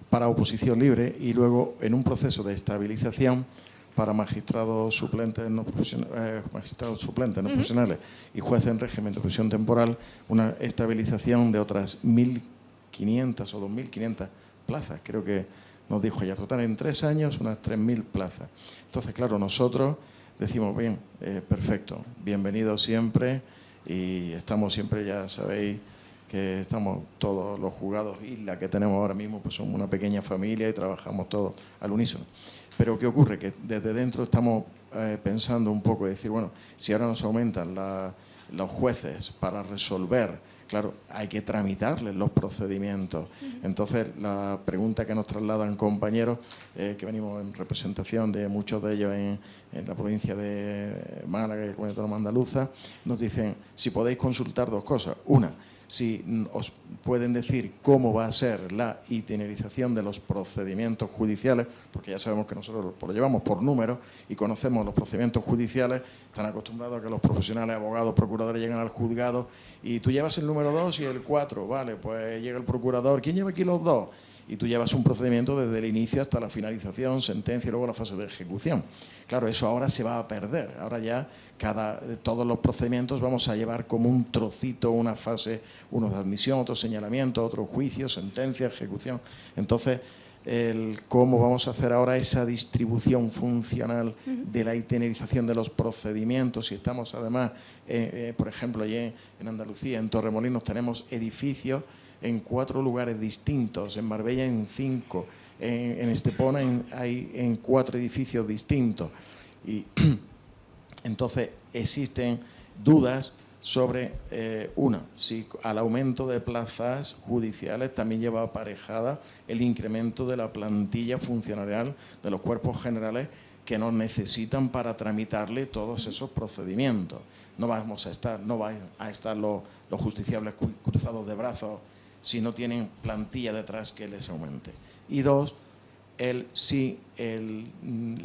para oposición libre y luego en un proceso de estabilización para magistrados suplentes no profesionales y jueces en régimen de prisión temporal, una estabilización de otras 1.500 o 2.500 plazas, creo que nos dijo ayer, total en 3 años unas 3.000 plazas. Entonces, claro, nosotros decimos, bien, perfecto, bienvenidos siempre y estamos siempre, ya sabéis que estamos todos los juzgados y la que tenemos ahora mismo, pues somos una pequeña familia y trabajamos todos al unísono. Pero ¿qué ocurre? Que desde dentro estamos pensando un poco, decir, bueno, si ahora nos aumentan los jueces para resolver, claro, hay que tramitarles los procedimientos. Entonces, la pregunta que nos trasladan compañeros, que venimos en representación de muchos de ellos en la provincia de Málaga y la Comunidad Autónoma Andaluza, nos dicen si podéis consultar 2 cosas. Una, si os pueden decir cómo va a ser la itinerización de los procedimientos judiciales, porque ya sabemos que nosotros lo llevamos por números y conocemos los procedimientos judiciales, están acostumbrados a que los profesionales, abogados, procuradores llegan al juzgado y tú llevas el número 2 y el 4, vale, pues llega el procurador, ¿quién lleva aquí los 2? Y tú llevas un procedimiento desde el inicio hasta la finalización, sentencia y luego la fase de ejecución. Claro, eso ahora se va a perder. Ahora ya todos los procedimientos vamos a llevar como un trocito, una fase, uno de admisión, otro señalamiento, otro juicio, sentencia, ejecución. Entonces, cómo vamos a hacer ahora esa distribución funcional de la itinerización de los procedimientos. Si estamos además, por ejemplo, allí en Andalucía, en Torremolinos, tenemos edificios en 4 lugares distintos, en Marbella en 5, en Estepona hay en 4 edificios distintos. Y entonces existen dudas sobre si al aumento de plazas judiciales también lleva aparejada el incremento de la plantilla funcionarial de los cuerpos generales que nos necesitan para tramitarle todos esos procedimientos. No van a estar los justiciables cruzados de brazos si no tienen plantilla detrás que les aumente. Y dos,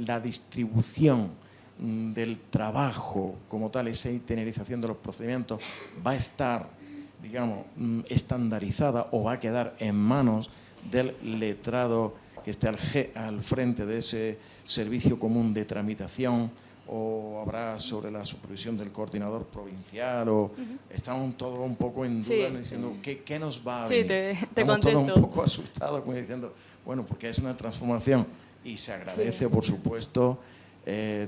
la distribución del trabajo como tal, esa itinerización de los procedimientos va a estar, digamos, estandarizada o va a quedar en manos del letrado que esté al frente de ese servicio común de tramitación, o habrá sobre la supervisión del coordinador provincial, o estamos todos un poco en duda, diciendo ¿qué nos va a venir? Estamos todos un poco asustados, como diciendo, bueno, porque es una transformación y se agradece, por supuesto,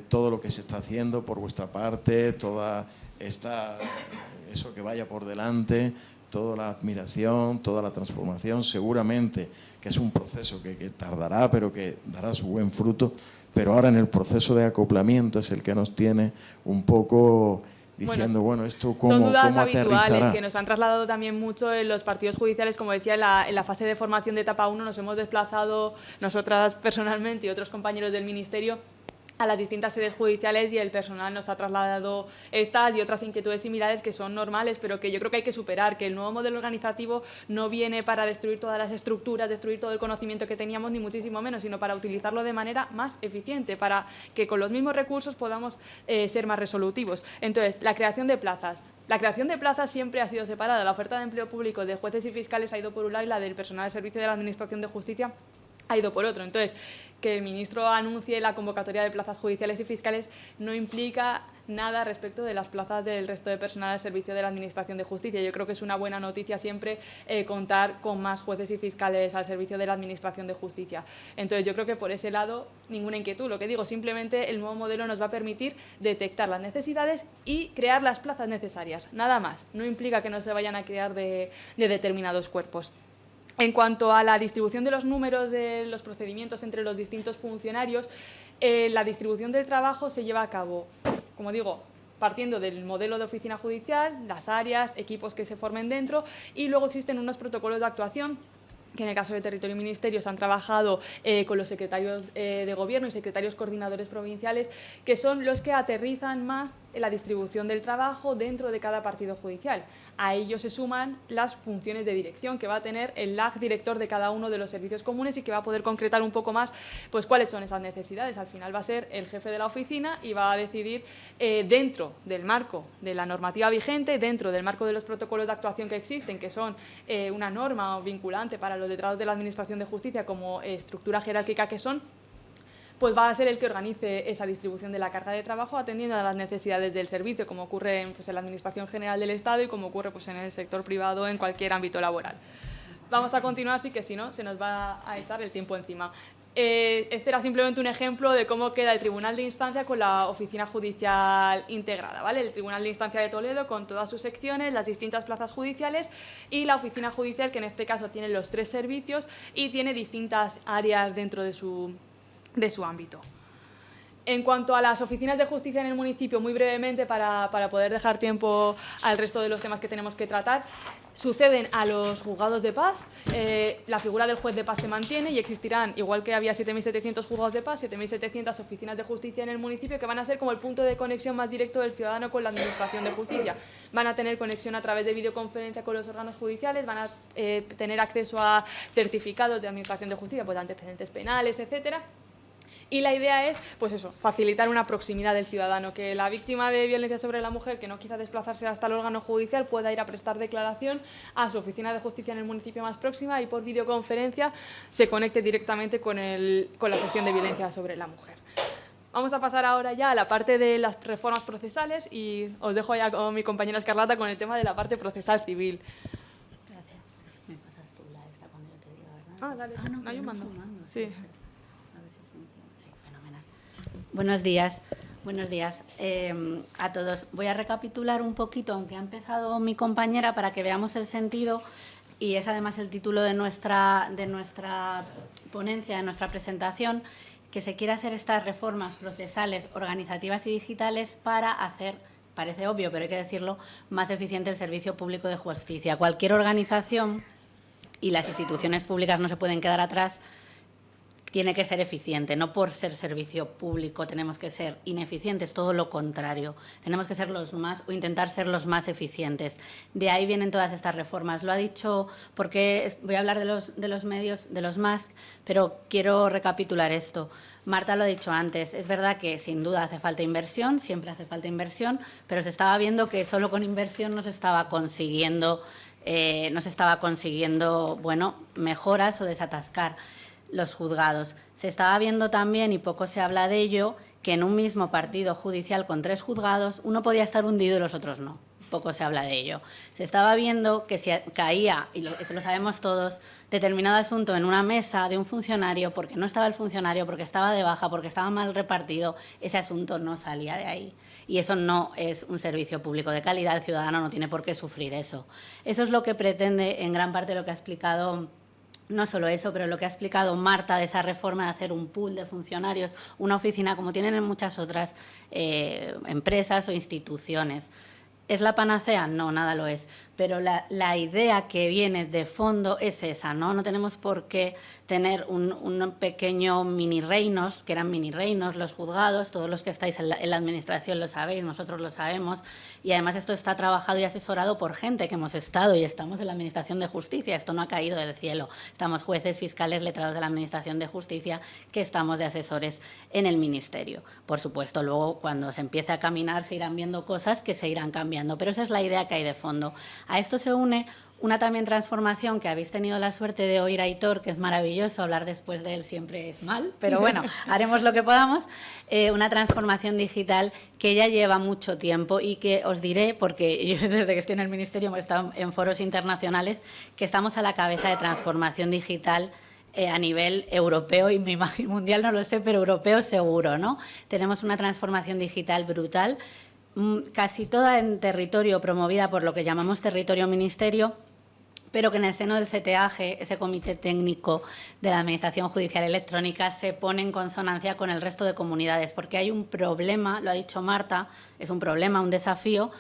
todo lo que se está haciendo por vuestra parte, toda eso que vaya por delante, toda la admiración, toda la transformación, seguramente que es un proceso que tardará, pero que dará su buen fruto, pero ahora en el proceso de acoplamiento es el que nos tiene un poco diciendo, bueno, esto cómo son dudas aterrizará. habituales que nos han trasladado también mucho en los partidos judiciales. Como decía, en la fase de formación de etapa 1 nos hemos desplazado nosotras personalmente y otros compañeros del Ministerio a las distintas sedes judiciales, y el personal nos ha trasladado estas y otras inquietudes similares que son normales, pero que yo creo que hay que superar, que el nuevo modelo organizativo no viene para destruir todas las estructuras, destruir todo el conocimiento que teníamos, ni muchísimo menos, sino para utilizarlo de manera más eficiente, para que con los mismos recursos podamos ser más resolutivos. Entonces, la creación de plazas. La creación de plazas siempre ha sido separada. La oferta de empleo público de jueces y fiscales ha ido por un lado y la del personal de servicio de la Administración de Justicia ha ido por otro. Entonces, que el ministro anuncie la convocatoria de plazas judiciales y fiscales no implica nada respecto de las plazas del resto de personal al servicio de la Administración de Justicia. Yo creo que es una buena noticia siempre contar con más jueces y fiscales al servicio de la Administración de Justicia. Entonces, yo creo que por ese lado ninguna inquietud. Lo que digo, simplemente el nuevo modelo nos va a permitir detectar las necesidades y crear las plazas necesarias. Nada más. No implica que no se vayan a crear de determinados cuerpos. En cuanto a la distribución de los números de los procedimientos entre los distintos funcionarios, la distribución del trabajo se lleva a cabo, como digo, partiendo del modelo de oficina judicial, las áreas, equipos que se formen dentro, y luego existen unos protocolos de actuación que en el caso de Territorio y Ministerios han trabajado con los secretarios de Gobierno y secretarios coordinadores provinciales, que son los que aterrizan más en la distribución del trabajo dentro de cada partido judicial. A ello se suman las funciones de dirección que va a tener el LAG director de cada uno de los servicios comunes y que va a poder concretar un poco más pues, cuáles son esas necesidades. Al final va a ser el jefe de la oficina y va a decidir dentro del marco de la normativa vigente, dentro del marco de los protocolos de actuación que existen, que son una norma vinculante para los letrados de la Administración de Justicia como estructura jerárquica que son, pues va a ser el que organice esa distribución de la carga de trabajo atendiendo a las necesidades del servicio, como ocurre en la Administración General del Estado y como ocurre en el sector privado en cualquier ámbito laboral. Vamos a continuar, sí que si no, se nos va a echar el tiempo encima. Este era simplemente un ejemplo de cómo queda el Tribunal de Instancia con la Oficina Judicial integrada, ¿vale? El Tribunal de Instancia de Toledo con todas sus secciones, las distintas plazas judiciales y la Oficina Judicial, que en este caso tiene los 3 servicios y tiene distintas áreas dentro de su ámbito. En cuanto a las oficinas de justicia en el municipio, muy brevemente para poder dejar tiempo al resto de los temas que tenemos que tratar, suceden a los juzgados de paz. La figura del juez de paz se mantiene y existirán, igual que había 7.700 juzgados de paz, 7.700 oficinas de justicia en el municipio que van a ser como el punto de conexión más directo del ciudadano con la Administración de Justicia. Van a tener conexión a través de videoconferencia con los órganos judiciales, van a tener acceso a certificados de Administración de Justicia, pues antecedentes penales, etcétera. Y la idea es, pues eso, facilitar una proximidad del ciudadano, que la víctima de violencia sobre la mujer que no quiera desplazarse hasta el órgano judicial pueda ir a prestar declaración a su oficina de justicia en el municipio más próxima y por videoconferencia se conecte directamente con la sección de violencia sobre la mujer. Vamos a pasar ahora ya a la parte de las reformas procesales y os dejo ya con mi compañera Escarlata con el tema de la parte procesal civil. Gracias. Me pasas tú la esta cuando yo te diga, ¿verdad? Dale. No, yo mando. Sí. Buenos días a todos. Voy a recapitular un poquito, aunque ha empezado mi compañera, para que veamos el sentido, y es además el título de nuestra ponencia, de nuestra presentación, que se quiere hacer estas reformas procesales, organizativas y digitales para hacer parece obvio, pero hay que decirlo, más eficiente el servicio público de justicia. Cualquier organización, y las instituciones públicas no se pueden quedar atrás, tiene que ser eficiente. No por ser servicio público tenemos que ser ineficientes, todo lo contrario. Tenemos que ser intentar ser los más eficientes. De ahí vienen todas estas reformas. Lo ha dicho, porque voy a hablar de los medios, de los MASC, pero quiero recapitular esto. Marta lo ha dicho antes, es verdad que sin duda hace falta inversión, siempre hace falta inversión, pero se estaba viendo que solo con inversión no se estaba consiguiendo, bueno, mejoras o desatascar los juzgados. Se estaba viendo también, y poco se habla de ello, que en un mismo partido judicial con 3 juzgados, uno podía estar hundido y los otros no. Poco se habla de ello. Se estaba viendo que si caía, y eso lo sabemos todos, determinado asunto en una mesa de un funcionario, porque no estaba el funcionario, porque estaba de baja, porque estaba mal repartido, ese asunto no salía de ahí. Y eso no es un servicio público de calidad, el ciudadano no tiene por qué sufrir eso. Eso es lo que pretende, en gran parte, lo que ha explicado. No solo eso, pero lo que ha explicado Marta de esa reforma de hacer un pool de funcionarios, una oficina como tienen en muchas otras empresas o instituciones. ¿Es la panacea? No, nada lo es. Pero la idea que viene de fondo es esa, ¿no? No tenemos por qué tener un pequeño mini reinos, que eran mini reinos, los juzgados, todos los que estáis en la administración lo sabéis, nosotros lo sabemos, y además esto está trabajado y asesorado por gente que hemos estado y estamos en la Administración de Justicia, esto no ha caído del cielo, estamos jueces, fiscales, letrados de la Administración de Justicia, que estamos de asesores en el Ministerio. Por supuesto, luego cuando se empiece a caminar se irán viendo cosas que se irán cambiando, pero esa es la idea que hay de fondo. A esto se une una también transformación que habéis tenido la suerte de oír a Aitor, que es maravilloso, hablar después de él siempre es mal, pero bueno, haremos lo que podamos, una transformación digital que ya lleva mucho tiempo y que os diré, porque yo desde que estoy en el Ministerio hemos estado en foros internacionales, que estamos a la cabeza de transformación digital a nivel europeo y me imagino mundial, no lo sé, pero europeo seguro, ¿no? Tenemos una transformación digital brutal, casi toda en territorio promovida por lo que llamamos territorio ministerio, pero que en el seno del CTAG, ese comité técnico de la Administración Judicial Electrónica, se pone en consonancia con el resto de comunidades, porque hay un problema, lo ha dicho Marta, es un problema, un desafío,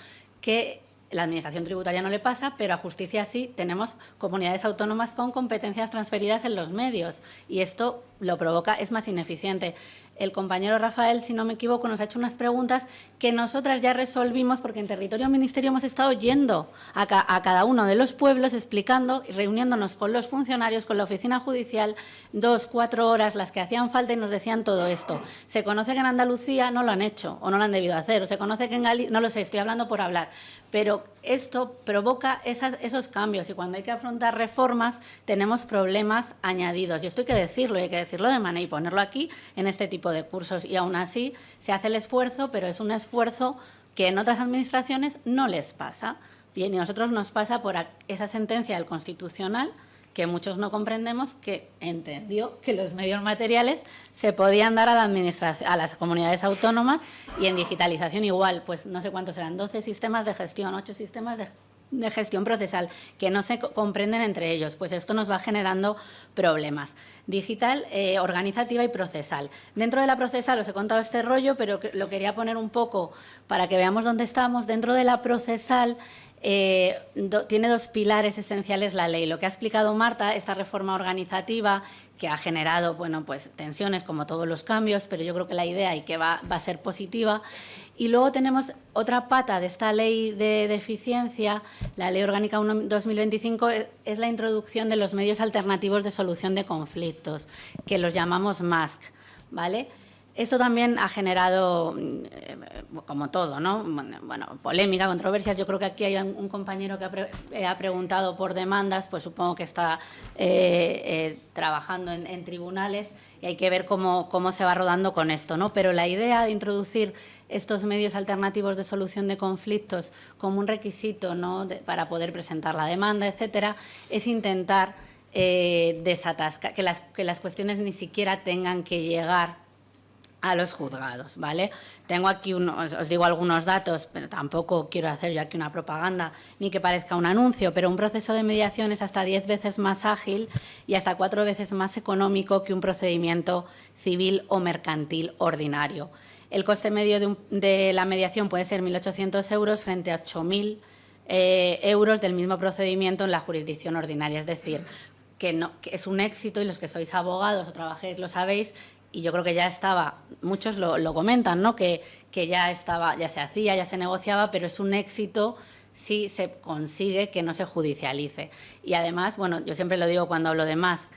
que la Administración tributaria no le pasa, pero a justicia sí. Tenemos comunidades autónomas con competencias transferidas en los medios y esto lo provoca, es más ineficiente. El compañero Rafael, si no me equivoco, nos ha hecho unas preguntas que nosotras ya resolvimos porque en territorio ministerio hemos estado yendo a cada uno de los pueblos explicando y reuniéndonos con los funcionarios, con la oficina judicial, 2, 4 horas las que hacían falta y nos decían todo esto. Se conoce que en Andalucía no lo han hecho o no lo han debido hacer, o se conoce que en Galicia, no lo sé, estoy hablando por hablar, pero esto provoca esos cambios y cuando hay que afrontar reformas tenemos problemas añadidos y esto hay que decirlo de manera y ponerlo aquí en este tipo de cursos y aún así se hace el esfuerzo, pero es un esfuerzo que en otras administraciones no les pasa. Bien, y a nosotros nos pasa por esa sentencia del Constitucional que muchos no comprendemos, que entendió que los medios materiales se podían dar a la administración, a las comunidades autónomas y en digitalización igual, pues no sé cuántos eran, 12 sistemas de gestión, 8 sistemas de gestión procesal que no se comprenden entre ellos, pues esto nos va generando problemas. Digital, organizativa y procesal. Dentro de la procesal os he contado este rollo, pero lo quería poner un poco para que veamos dónde estamos. Dentro de la procesal tiene 2 pilares esenciales la ley. Lo que ha explicado Marta, esta reforma organizativa que ha generado pues, tensiones como todos los cambios, pero yo creo que la idea y que va a ser positiva. Y luego tenemos otra pata de esta ley de eficiencia, la Ley Orgánica 1/2025, es la introducción de los medios alternativos de solución de conflictos, que los llamamos MASC, ¿vale? Eso también ha generado, como todo, ¿no? Bueno, polémica, controversias. Yo creo que aquí hay un compañero que ha preguntado por demandas, pues supongo que está trabajando en tribunales y hay que ver cómo se va rodando con esto, ¿no? Pero la idea de introducir estos medios alternativos de solución de conflictos como un requisito, ¿no? Para poder presentar la demanda, etcétera, es intentar desatascar, que las cuestiones ni siquiera tengan que llegar a los juzgados, ¿vale? Tengo aquí, os digo algunos datos, pero tampoco quiero hacer yo aquí una propaganda ni que parezca un anuncio, pero un proceso de mediación es hasta 10 veces más ágil y hasta 4 veces más económico que un procedimiento civil o mercantil ordinario. el coste medio de la mediación puede ser 1.800 euros frente a 8.000 euros del mismo procedimiento en la jurisdicción ordinaria. Es decir, que es un éxito, y los que sois abogados o trabajéis lo sabéis, y yo creo que ya estaba, muchos lo comentan, ¿no? Que ya estaba, ya se hacía, ya se negociaba, pero es un éxito si se consigue que no se judicialice. Y además, bueno, yo siempre lo digo cuando hablo de Musk,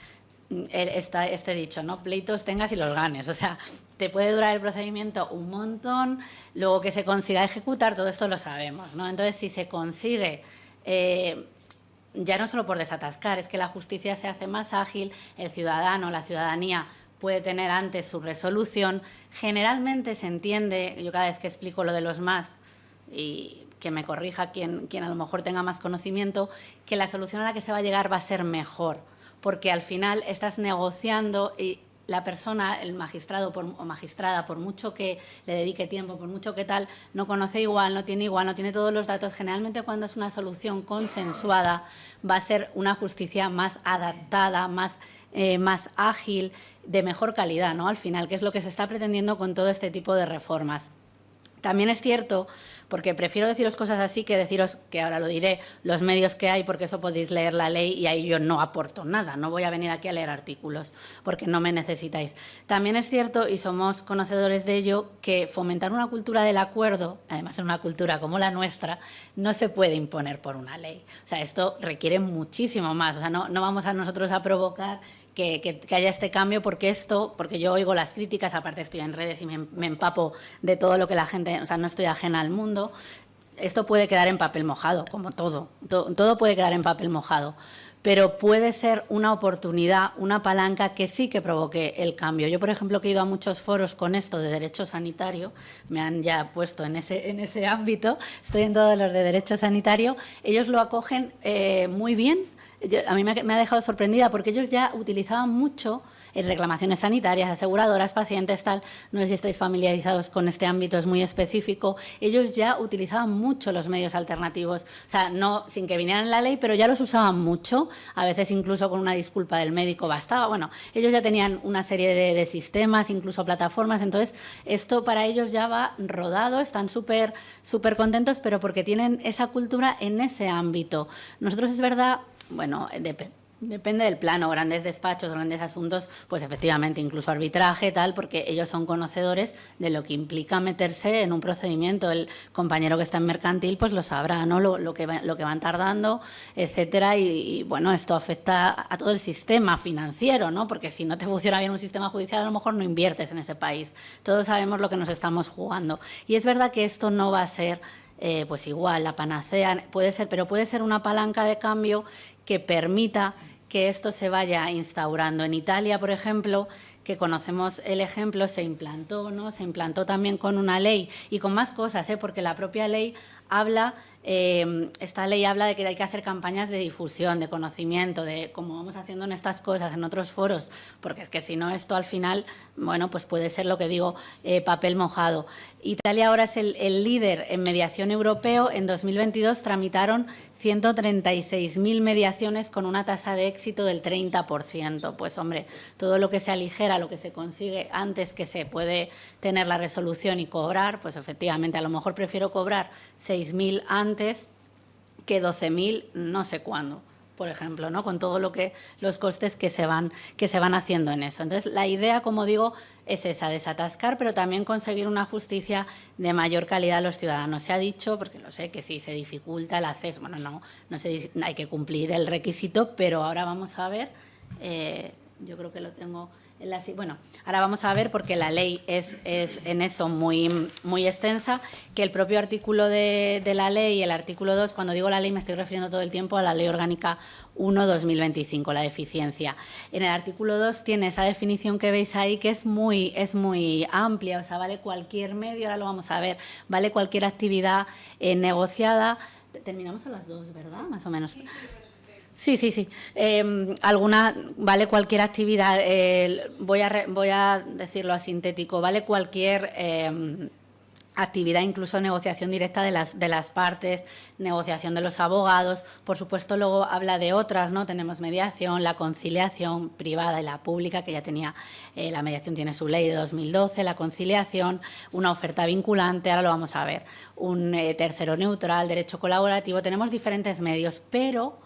este dicho, ¿no? Pleitos tengas y los ganes. O sea, te puede durar el procedimiento un montón, luego que se consiga ejecutar, todo esto lo sabemos, ¿no? Entonces, si se consigue, ya no solo por desatascar, es que la justicia se hace más ágil, el ciudadano, la ciudadanía puede tener antes su resolución. Generalmente se entiende, yo cada vez que explico lo de los Musk, y que me corrija quien a lo mejor tenga más conocimiento, que la solución a la que se va a llegar va a ser mejor, porque al final estás negociando y la persona, el magistrado o magistrada, por mucho que le dedique tiempo, por mucho que tal, no conoce igual, no tiene todos los datos. Generalmente cuando es una solución consensuada va a ser una justicia más adaptada, más ágil, de mejor calidad, ¿no? Al final, que es lo que se está pretendiendo con todo este tipo de reformas. También es cierto, porque prefiero deciros cosas así que deciros, que ahora lo diré, los medios que hay, porque eso podéis leer la ley y ahí yo no aporto nada, no voy a venir aquí a leer artículos porque no me necesitáis. También es cierto, y somos conocedores de ello, que fomentar una cultura del acuerdo, además en una cultura como la nuestra, no se puede imponer por una ley. O sea, esto requiere muchísimo más, o sea, no vamos a nosotros a provocar que haya este cambio, porque yo oigo las críticas, aparte estoy en redes y me empapo de todo lo que la gente, o sea, no estoy ajena al mundo. Esto puede quedar en papel mojado, como todo puede quedar en papel mojado, pero puede ser una oportunidad, una palanca que sí que provoque el cambio. Yo, por ejemplo, que he ido a muchos foros con esto de derecho sanitario, me han ya puesto en ese ámbito, estoy en todos los de derecho sanitario, ellos lo acogen muy bien. A mí me ha dejado sorprendida, porque ellos ya utilizaban mucho en reclamaciones sanitarias, aseguradoras, pacientes, tal. No sé si estáis familiarizados con este ámbito, es muy específico. Ellos ya utilizaban mucho los medios alternativos, o sea, no sin que vinieran en la ley, pero ya los usaban mucho, a veces incluso con una disculpa del médico bastaba. Bueno, ellos ya tenían una serie de sistemas, incluso plataformas, entonces esto para ellos ya va rodado, están súper contentos, pero porque tienen esa cultura en ese ámbito. Nosotros, es verdad, bueno, depende del plano, grandes despachos, grandes asuntos, pues efectivamente incluso arbitraje, tal, porque ellos son conocedores de lo que implica meterse en un procedimiento. El compañero que está en mercantil pues lo sabrá, ¿no? Lo que van tardando, etcétera, y bueno, esto afecta a todo el sistema financiero, ¿no? Porque si no te funciona bien un sistema judicial, a lo mejor no inviertes en ese país. Todos sabemos lo que nos estamos jugando. Y es verdad que esto no va a ser pues igual, la panacea puede ser, pero puede ser una palanca de cambio que permita que esto se vaya instaurando. En Italia, por ejemplo, que conocemos el ejemplo, se implantó, ¿no? Se implantó también con una ley y con más cosas, porque la propia ley habla, esta ley habla de que hay que hacer campañas de difusión, de conocimiento, de cómo vamos haciendo en estas cosas, en otros foros, porque es que si no esto al final, bueno, pues puede ser lo que digo, papel mojado. Italia ahora es el líder en mediación europeo. En 2022 tramitaron 136.000 mediaciones con una tasa de éxito del 30%. Pues, hombre, todo lo que se aligera, lo que se consigue antes que se puede tener la resolución y cobrar, pues efectivamente, a lo mejor prefiero cobrar 6.000 antes que 12.000 no sé cuándo, por ejemplo, ¿no? Con todo los costes que se van haciendo en eso. Entonces, la idea, como digo, es esa, desatascar, pero también conseguir una justicia de mayor calidad a los ciudadanos. Se ha dicho, porque lo sé, que si se dificulta el acceso, bueno, no sé, hay que cumplir el requisito, pero ahora vamos a ver, yo creo que lo tengo en la... Bueno, ahora vamos a ver, porque la ley es en eso muy, muy extensa, que el propio artículo de la ley, el artículo 2, cuando digo la ley me estoy refiriendo todo el tiempo a la Ley Orgánica 1/2025, la de eficiencia. En el artículo 2 tiene esa definición que veis ahí, que es muy amplia, o sea, vale cualquier medio, ahora lo vamos a ver, vale cualquier actividad negociada. Terminamos a las 2, ¿verdad? Más o menos. Sí. Vale cualquier actividad, voy a decirlo a sintético, vale cualquier actividad, incluso negociación directa de las partes, negociación de los abogados. Por supuesto, luego habla de otras, ¿no? Tenemos mediación, la conciliación privada y la pública, que ya tenía, la mediación tiene su ley de 2012, la conciliación, una oferta vinculante, ahora lo vamos a ver, un tercero neutral, derecho colaborativo. Tenemos diferentes medios, pero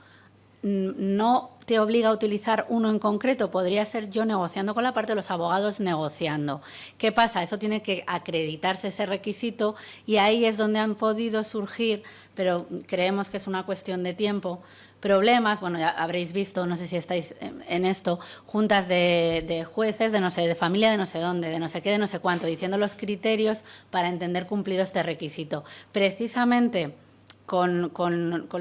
no te obliga a utilizar uno en concreto, podría ser yo negociando con la parte, los abogados negociando. ¿Qué pasa? Eso tiene que acreditarse, ese requisito, y ahí es donde han podido surgir, pero creemos que es una cuestión de tiempo, problemas. Bueno, ya habréis visto, no sé si estáis en esto, juntas de jueces, de no sé, de familia, de no sé dónde, de no sé qué, de no sé cuánto, diciendo los criterios para entender cumplido este requisito. Precisamente con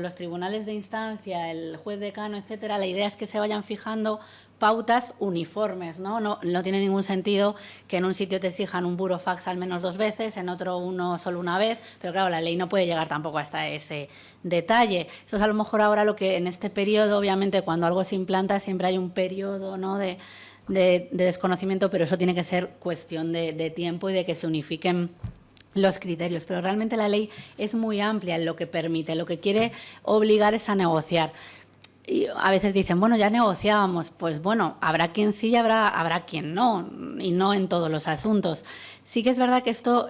los tribunales de instancia, el juez decano, etcétera, la idea es que se vayan fijando pautas uniformes, ¿no? No tiene ningún sentido que en un sitio te exijan un burofax al menos 2 veces, en otro uno solo una vez, pero claro, la ley no puede llegar tampoco hasta ese detalle. Eso es a lo mejor ahora lo que en este periodo, obviamente, cuando algo se implanta, siempre hay un periodo, ¿no?, de desconocimiento, pero eso tiene que ser cuestión de tiempo y de que se unifiquen los criterios, pero realmente la ley es muy amplia en lo que permite, lo que quiere obligar es a negociar. Y a veces dicen, bueno, ya negociábamos, pues bueno, habrá quien sí y habrá quien no, y no en todos los asuntos. Sí que es verdad que esto,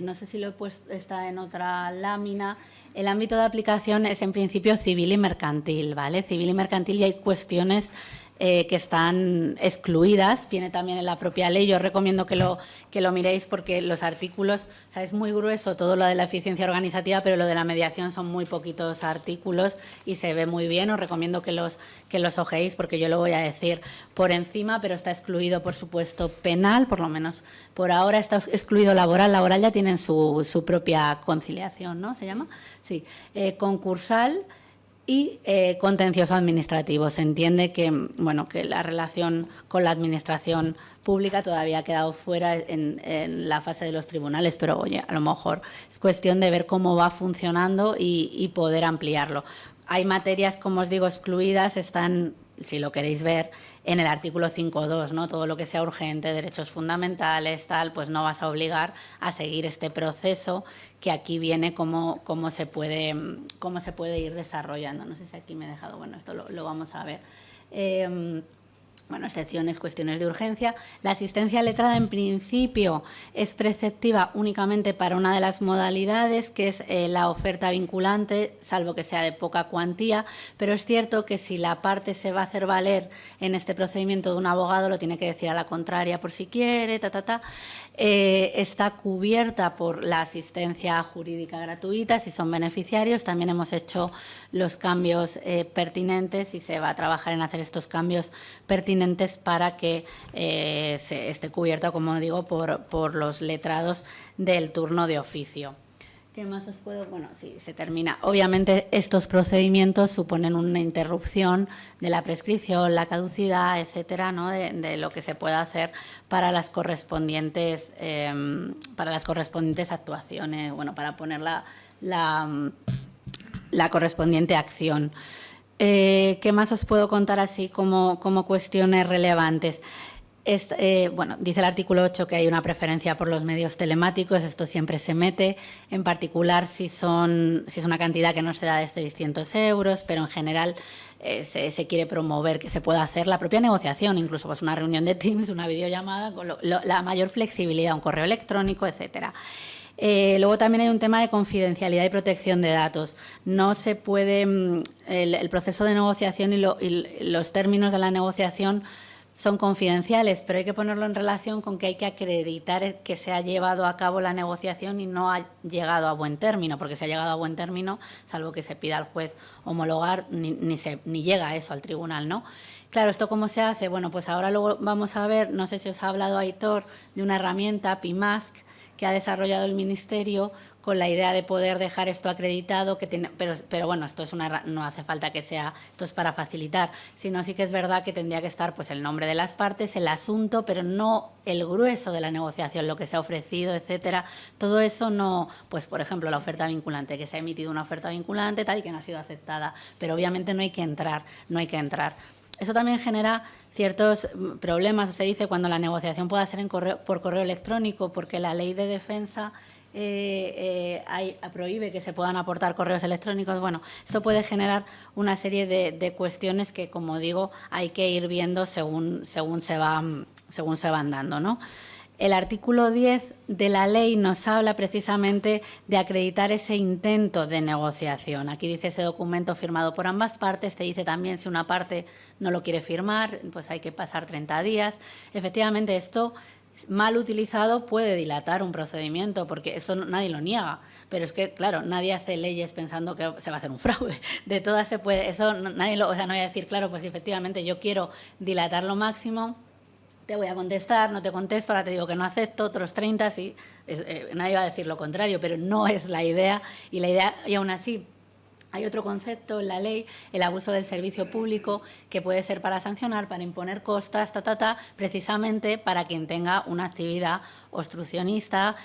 no sé si lo he puesto, está en otra lámina, el ámbito de aplicación es en principio civil y mercantil, ¿vale? Civil y mercantil, y hay cuestiones que están excluidas, viene también en la propia ley. Yo os recomiendo que lo miréis, porque los artículos, o sea, es muy grueso todo lo de la eficiencia organizativa, pero lo de la mediación son muy poquitos artículos y se ve muy bien. Os recomiendo que los ojeéis, porque yo lo voy a decir por encima, pero está excluido, por supuesto, penal, por lo menos por ahora está excluido laboral. Laboral ya tienen su propia conciliación, ¿no? ¿Se llama? Sí. Concursal y contencioso administrativo. Se entiende que, bueno, que la relación con la administración pública todavía ha quedado fuera en la fase de los tribunales, pero oye, a lo mejor es cuestión de ver cómo va funcionando y poder ampliarlo. Hay materias, como os digo, excluidas, están, si lo queréis ver, en el artículo 5.2, ¿no? Todo lo que sea urgente, derechos fundamentales, tal, pues no vas a obligar a seguir este proceso, que aquí viene cómo se puede ir desarrollando. No sé si aquí me he dejado, bueno, esto lo vamos a ver. Bueno, excepciones, cuestiones de urgencia. La asistencia letrada, en principio, es preceptiva únicamente para una de las modalidades, que es la oferta vinculante, salvo que sea de poca cuantía, pero es cierto que si la parte se va a hacer valer en este procedimiento de un abogado, lo tiene que decir a la contraria por si quiere, está cubierta por la asistencia jurídica gratuita si son beneficiarios. También hemos hecho los cambios pertinentes y se va a trabajar en hacer estos cambios pertinentes para que esté cubierta, como digo, por los letrados del turno de oficio. ¿Qué más os puedo? Bueno, sí, se termina. Obviamente, estos procedimientos suponen una interrupción de la prescripción, la caducidad, etcétera, ¿no? De lo que se pueda hacer para las correspondientes actuaciones, bueno, para poner la correspondiente acción. ¿Qué más os puedo contar así como cuestiones relevantes? Bueno, dice el artículo 8 que hay una preferencia por los medios telemáticos. Esto siempre se mete, en particular si es una cantidad que no se da de 600 euros, pero en general se quiere promover que se pueda hacer la propia negociación, incluso pues una reunión de Teams, una videollamada, con la mayor flexibilidad, un correo electrónico, etcétera. Luego también hay un tema de confidencialidad y protección de datos. No se puede, el proceso de negociación y los términos de la negociación son confidenciales, pero hay que ponerlo en relación con que hay que acreditar que se ha llevado a cabo la negociación y no ha llegado a buen término, porque si ha llegado a buen término, salvo que se pida al juez homologar, ni llega a eso al tribunal, ¿no? Claro, ¿esto cómo se hace? Bueno, pues ahora luego vamos a ver, no sé si os ha hablado Aitor, de una herramienta, PIMASC, que ha desarrollado el Ministerio con la idea de poder dejar esto acreditado, pero bueno, esto no hace falta que sea, esto es para facilitar, sino sí que es verdad que tendría que estar pues el nombre de las partes, el asunto, pero no el grueso de la negociación, lo que se ha ofrecido, etcétera. Todo eso no, pues por ejemplo, la oferta vinculante, que se ha emitido una oferta vinculante tal y que no ha sido aceptada, pero obviamente no hay que entrar. Eso también genera ciertos problemas, se dice, cuando la negociación pueda ser por correo electrónico, porque la ley de defensa prohíbe que se puedan aportar correos electrónicos. Bueno, esto puede generar una serie de cuestiones que, como digo, hay que ir viendo según se van dando, ¿no? El artículo 10 de la ley nos habla precisamente de acreditar ese intento de negociación. Aquí dice ese documento firmado por ambas partes, te dice también si una parte no lo quiere firmar, pues hay que pasar 30 días. Efectivamente, esto mal utilizado puede dilatar un procedimiento, porque eso nadie lo niega, pero es que, claro, nadie hace leyes pensando que se va a hacer un fraude. De todas se puede, eso nadie lo, o sea, no voy a decir, claro, pues efectivamente yo quiero dilatar lo máximo, te voy a contestar, no te contesto, ahora te digo que no acepto, otros 30, sí, nadie va a decir lo contrario, pero no es la idea, y aún así hay otro concepto en la ley, el abuso del servicio público, que puede ser para sancionar, para imponer costas, precisamente para quien tenga una actividad obstruccionista,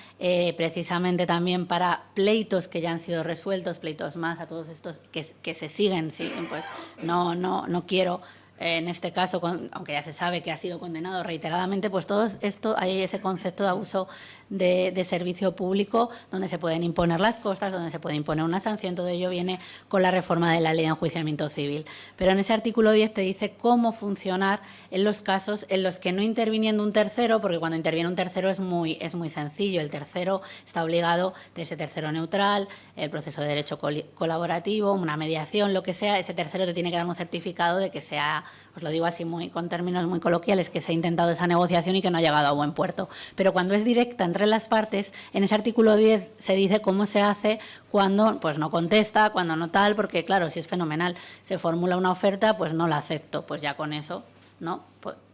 precisamente también para pleitos que ya han sido resueltos, pleitos más, a todos estos que se siguen, sí, pues no quiero. En este caso, aunque ya se sabe que ha sido condenado reiteradamente, pues todo esto, hay ese concepto de abuso de servicio público, donde se pueden imponer las costas, donde se puede imponer una sanción. Todo ello viene con la reforma de la ley de enjuiciamiento civil. Pero en ese artículo 10 te dice cómo funcionar en los casos en los que no interviniendo un tercero, porque cuando interviene un tercero es muy sencillo. El tercero está obligado de ese tercero neutral, el proceso de derecho colaborativo, una mediación, lo que sea. Ese tercero te tiene que dar un certificado de que sea, os lo digo así con términos muy coloquiales, que se ha intentado esa negociación y que no ha llegado a buen puerto. Pero cuando es directa entre las partes, en ese artículo 10 se dice cómo se hace cuando pues no contesta, cuando no tal, porque claro, si es fenomenal, se formula una oferta, pues no la acepto, pues ya con eso, ¿no?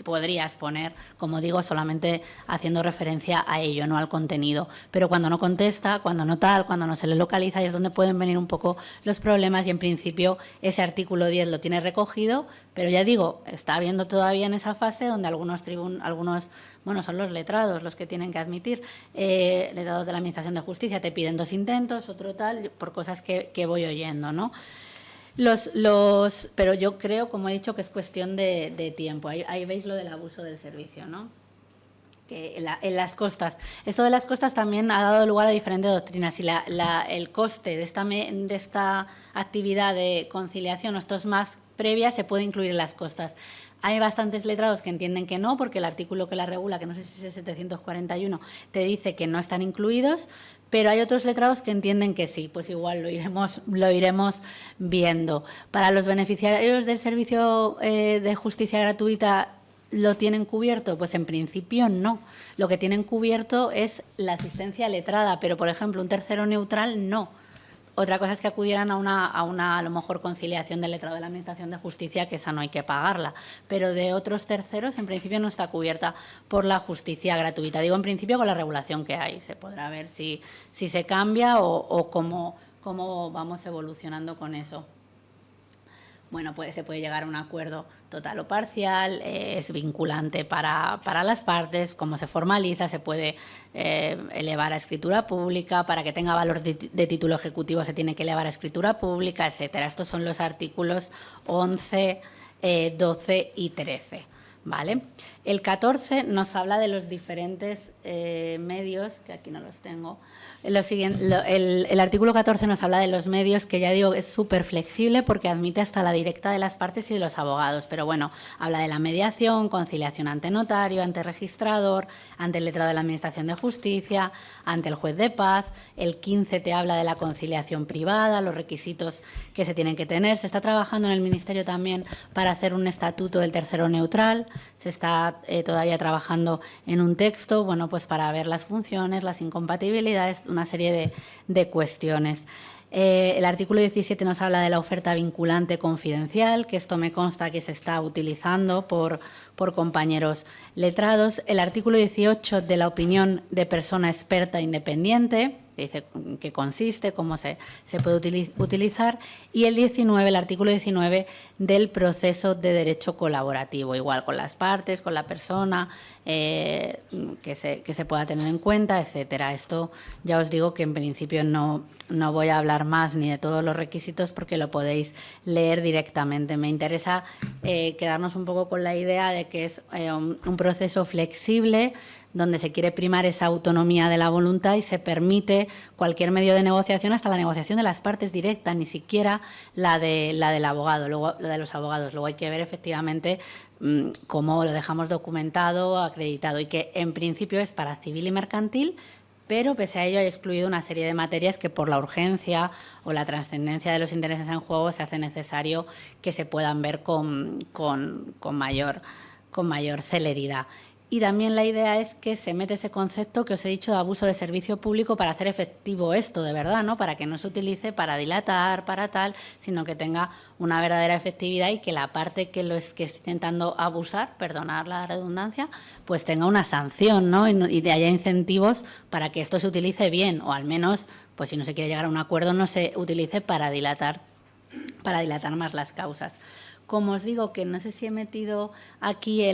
Podrías poner, como digo, solamente haciendo referencia a ello, no al contenido. Pero cuando no contesta, cuando no tal, cuando no se le localiza, ahí es donde pueden venir un poco los problemas, y en principio ese artículo 10 lo tiene recogido, pero ya digo, está habiendo todavía en esa fase donde algunos, bueno, son los letrados los que tienen que admitir, letrados de la Administración de Justicia te piden 2 intentos, otro tal, por cosas que voy oyendo, ¿no? Pero yo creo, como he dicho, que es cuestión de tiempo. Ahí veis lo del abuso del servicio, ¿no? Que en las costas. Esto de las costas también ha dado lugar a diferentes doctrinas, y el coste de esta actividad de conciliación, o esto es más previa, se puede incluir en las costas. Hay bastantes letrados que entienden que no, porque el artículo que la regula, que no sé si es el 741, te dice que no están incluidos, pero hay otros letrados que entienden que sí, pues igual lo iremos viendo. Para los beneficiarios del servicio de justicia gratuita, ¿lo tienen cubierto? Pues en principio no. Lo que tienen cubierto es la asistencia letrada, pero por ejemplo un tercero neutral no. Otra cosa es que acudieran a una a lo mejor conciliación del letrado de la Administración de Justicia, que esa no hay que pagarla, pero de otros terceros en principio no está cubierta por la justicia gratuita. Digo en principio con la regulación que hay, se podrá ver si se cambia o cómo vamos evolucionando con eso. Bueno, se puede llegar a un acuerdo total o parcial, es vinculante para las partes, cómo se formaliza, se puede elevar a escritura pública, para que tenga valor de título ejecutivo se tiene que elevar a escritura pública, etcétera. Estos son los artículos 11, 12 y 13. ¿Vale? El 14 nos habla de los diferentes medios, que aquí no los tengo. El artículo 14 nos habla de los medios, que ya digo, es súper flexible porque admite hasta la directa de las partes y de los abogados. Pero bueno, habla de la mediación, conciliación ante notario, ante registrador, ante el letrado de la Administración de Justicia, ante el juez de paz. El 15 te habla de la conciliación privada, los requisitos que se tienen que tener. Se está trabajando en el Ministerio también para hacer un estatuto del tercero neutral. Se está todavía trabajando en un texto, bueno, pues para ver las funciones, las incompatibilidades, una serie de cuestiones. El artículo 17 nos habla de la oferta vinculante confidencial, que esto me consta que se está utilizando por compañeros letrados. El artículo 18 de la opinión de persona experta independiente, dice qué consiste, cómo se puede utilizar, y el 19, el artículo 19 del proceso de derecho colaborativo, igual con las partes, con la persona, que se pueda tener en cuenta, etcétera. Esto ya os digo que en principio no voy a hablar más ni de todos los requisitos porque lo podéis leer directamente. Me interesa quedarnos un poco con la idea de que es un proceso flexible donde se quiere primar esa autonomía de la voluntad y se permite cualquier medio de negociación, hasta la negociación de las partes directas, ni siquiera la del abogado, luego la de los abogados. Luego hay que ver efectivamente cómo lo dejamos documentado, acreditado, y que en principio es para civil y mercantil, pero pese a ello hay excluido una serie de materias que por la urgencia o la trascendencia de los intereses en juego se hace necesario que se puedan ver con mayor celeridad. Y también la idea es que se mete ese concepto que os he dicho de abuso de servicio público para hacer efectivo esto de verdad, ¿no? Para que no se utilice para dilatar, para tal, sino que tenga una verdadera efectividad y que la parte que esté intentando abusar, perdonar la redundancia, pues tenga una sanción, ¿no? Y haya incentivos para que esto se utilice bien, o al menos, pues si no se quiere llegar a un acuerdo, no se utilice para dilatar más las causas. Como os digo, que no sé si he metido aquí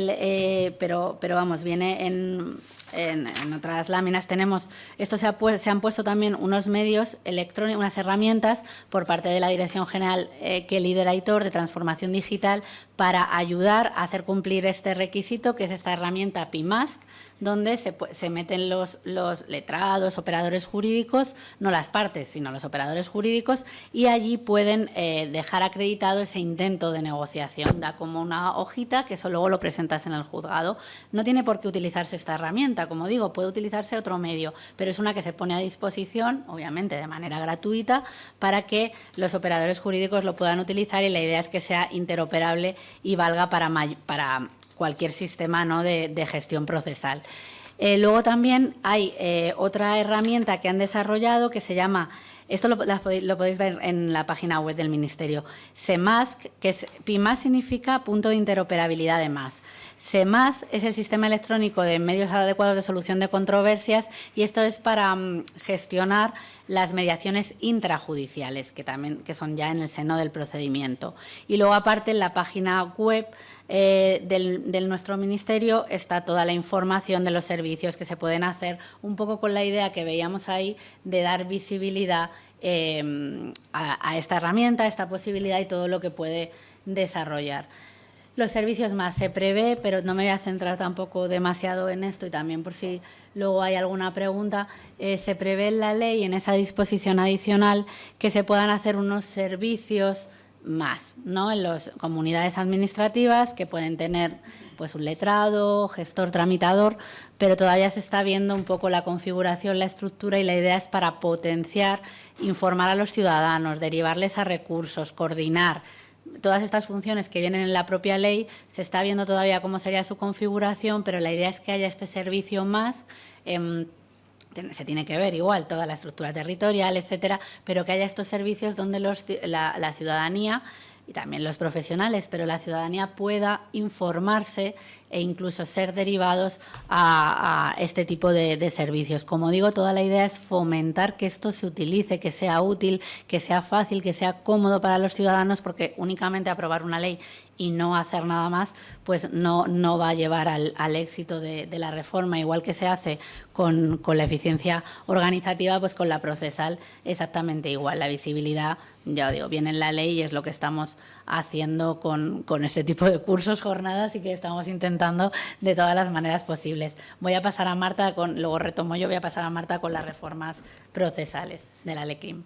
pero vamos, viene en otras láminas. Tenemos, esto se han puesto también unos medios electrónicos, unas herramientas por parte de la Dirección General que lidera Aitor de Transformación Digital para ayudar a hacer cumplir este requisito, que es esta herramienta PIMASC, donde se meten los letrados, operadores jurídicos, no las partes, sino los operadores jurídicos, y allí pueden dejar acreditado ese intento de negociación. Da como una hojita que eso luego lo presentas en el juzgado. No tiene por qué utilizarse esta herramienta, como digo, puede utilizarse otro medio, pero es una que se pone a disposición, obviamente de manera gratuita, para que los operadores jurídicos lo puedan utilizar, y la idea es que sea interoperable y valga para cualquier sistema, ¿no?, de gestión procesal. Luego también hay otra herramienta que han desarrollado que se llama, esto lo podéis ver en la página web del Ministerio, SEMASC, que es PIMAS significa punto de interoperabilidad de más. SEMAS es el sistema electrónico de medios adecuados de solución de controversias, y esto es para gestionar las mediaciones intrajudiciales, que son ya en el seno del procedimiento. Y luego, aparte, en la página web del nuestro ministerio está toda la información de los servicios que se pueden hacer, un poco con la idea que veíamos ahí de dar visibilidad a esta herramienta, a esta posibilidad y todo lo que puede desarrollar. Los servicios más se prevé, pero no me voy a centrar tampoco demasiado en esto, y también por si luego hay alguna pregunta, se prevé en la ley, en esa disposición adicional, que se puedan hacer unos servicios más, ¿no?, en las comunidades administrativas, que pueden tener pues un letrado, gestor, tramitador, pero todavía se está viendo un poco la configuración, la estructura, y la idea es para potenciar, informar a los ciudadanos, derivarles a recursos, coordinar. Todas estas funciones que vienen en la propia ley, se está viendo todavía cómo sería su configuración, pero la idea es que haya este servicio más. Se tiene que ver igual toda la estructura territorial, etcétera, pero que haya estos servicios donde la ciudadanía, y también los profesionales, pero la ciudadanía pueda informarse e incluso ser derivados a este tipo de servicios. Como digo, toda la idea es fomentar que esto se utilice, que sea útil, que sea fácil, que sea cómodo para los ciudadanos, porque únicamente aprobar una ley y no hacer nada más, pues no va a llevar al éxito de la reforma. Igual que se hace con la eficiencia organizativa, pues con la procesal exactamente igual. La visibilidad, ya os digo, viene en la ley, y es lo que estamos haciendo con este tipo de cursos, jornadas, y que estamos intentando de todas las maneras posibles. Voy a pasar a Marta, luego retomo yo, voy a pasar a Marta con las reformas procesales de la LECRIM.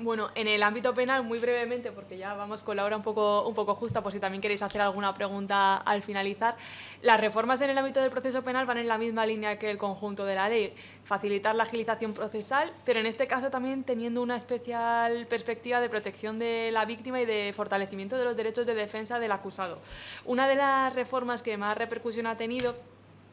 Bueno, en el ámbito penal, muy brevemente, porque ya vamos con la hora un poco justa, por si también queréis hacer alguna pregunta al finalizar. Las reformas en el ámbito del proceso penal van en la misma línea que el conjunto de la ley, facilitar la agilización procesal, pero en este caso también teniendo una especial perspectiva de protección de la víctima y de fortalecimiento de los derechos de defensa del acusado. Una de las reformas que más repercusión ha tenido,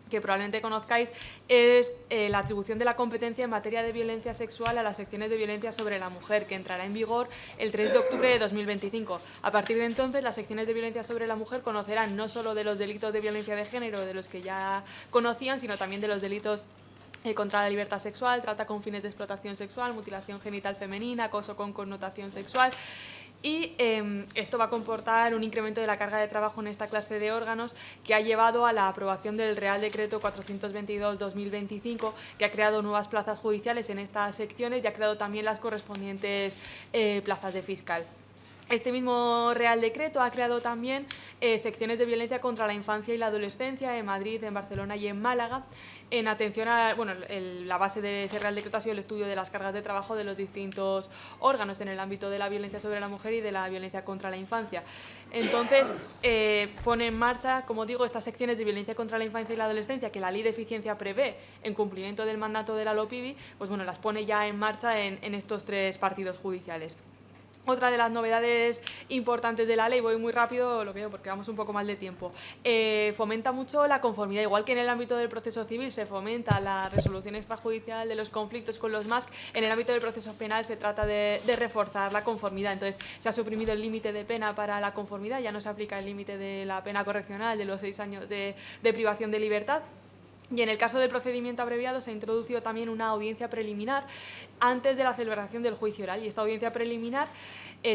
que probablemente conozcáis, es la atribución de la competencia en materia de violencia sexual a las secciones de violencia sobre la mujer, que entrará en vigor el 3 de octubre de 2025. A partir de entonces, las secciones de violencia sobre la mujer conocerán no solo de los delitos de violencia de género, de los que ya conocían, sino también de los delitos contra la libertad sexual, trata con fines de explotación sexual, mutilación genital femenina, acoso con connotación sexual. Y esto va a comportar un incremento de la carga de trabajo en esta clase de órganos que ha llevado a la aprobación del Real Decreto 422/2025, que ha creado nuevas plazas judiciales en estas secciones y ha creado también las correspondientes plazas de fiscal. Este mismo Real Decreto ha creado también secciones de violencia contra la infancia y la adolescencia en Madrid, en Barcelona y en Málaga, en atención a, bueno, la base de ese Real Decreto ha sido el estudio de las cargas de trabajo de los distintos órganos en el ámbito de la violencia sobre la mujer y de la violencia contra la infancia. Entonces, pone en marcha, como digo, estas secciones de violencia contra la infancia y la adolescencia que la Ley de Eficiencia prevé en cumplimiento del mandato de la LOPIBI, pues bueno, las pone ya en marcha en estos 3 partidos judiciales. Otra de las novedades importantes de la ley, voy muy rápido, lo veo porque vamos un poco mal de tiempo, fomenta mucho la conformidad, igual que en el ámbito del proceso civil se fomenta la resolución extrajudicial de los conflictos con los MASC, en el ámbito del proceso penal se trata de reforzar la conformidad. Entonces se ha suprimido el límite de pena para la conformidad, ya no se aplica el límite de la pena correccional de los 6 años de privación de libertad. Y en el caso del procedimiento abreviado se ha introducido también una audiencia preliminar antes de la celebración del juicio oral, y esta audiencia preliminar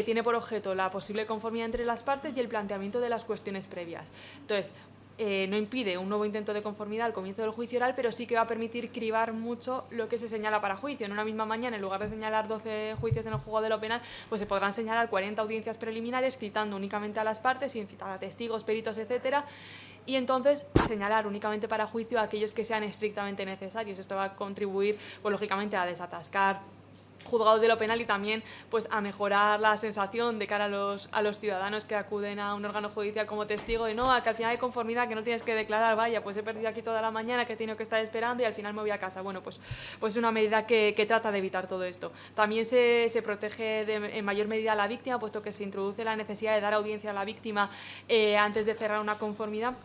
tiene por objeto la posible conformidad entre las partes y el planteamiento de las cuestiones previas. Entonces, no impide un nuevo intento de conformidad al comienzo del juicio oral, pero sí que va a permitir cribar mucho lo que se señala para juicio. En una misma mañana, en lugar de señalar 12 juicios en el juzgado de lo penal, pues se podrán señalar 40 audiencias preliminares, citando únicamente a las partes, sin citar a testigos, peritos, etcétera, y entonces señalar únicamente para juicio a aquellos que sean estrictamente necesarios. Esto va a contribuir, pues, lógicamente, a desatascar juzgados de lo penal y también, pues, a mejorar la sensación de cara a los ciudadanos que acuden a un órgano judicial como testigo de no, que al final hay conformidad, que no tienes que declarar, vaya, pues he perdido aquí toda la mañana, que he tenido que estar esperando y al final me voy a casa. Bueno, pues es una medida que trata de evitar todo esto. También se protege en mayor medida a la víctima, puesto que se introduce la necesidad de dar audiencia a la víctima antes de cerrar una conformidad,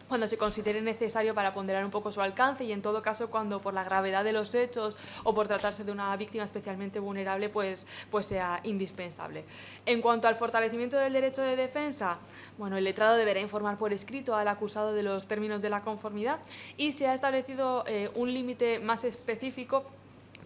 cuando se considere necesario para ponderar un poco su alcance, y en todo caso cuando por la gravedad de los hechos o por tratarse de una víctima especialmente vulnerable pues sea indispensable. En cuanto al fortalecimiento del derecho de defensa, bueno, el letrado deberá informar por escrito al acusado de los términos de la conformidad, y se ha establecido un límite más específico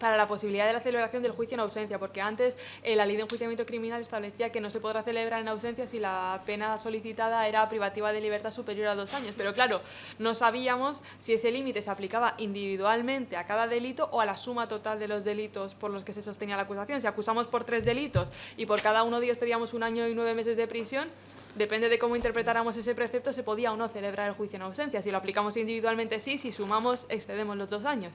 para la posibilidad de la celebración del juicio en ausencia, porque antes la Ley de Enjuiciamiento Criminal establecía que no se podrá celebrar en ausencia si la pena solicitada era privativa de libertad superior a 2 años. Pero claro, no sabíamos si ese límite se aplicaba individualmente a cada delito o a la suma total de los delitos por los que se sostenía la acusación. Si acusamos por 3 delitos y por cada uno de ellos pedíamos 1 año y 9 meses de prisión, depende de cómo interpretáramos ese precepto, se podía o no celebrar el juicio en ausencia. Si lo aplicamos individualmente, sí; si sumamos, excedemos los 2 años.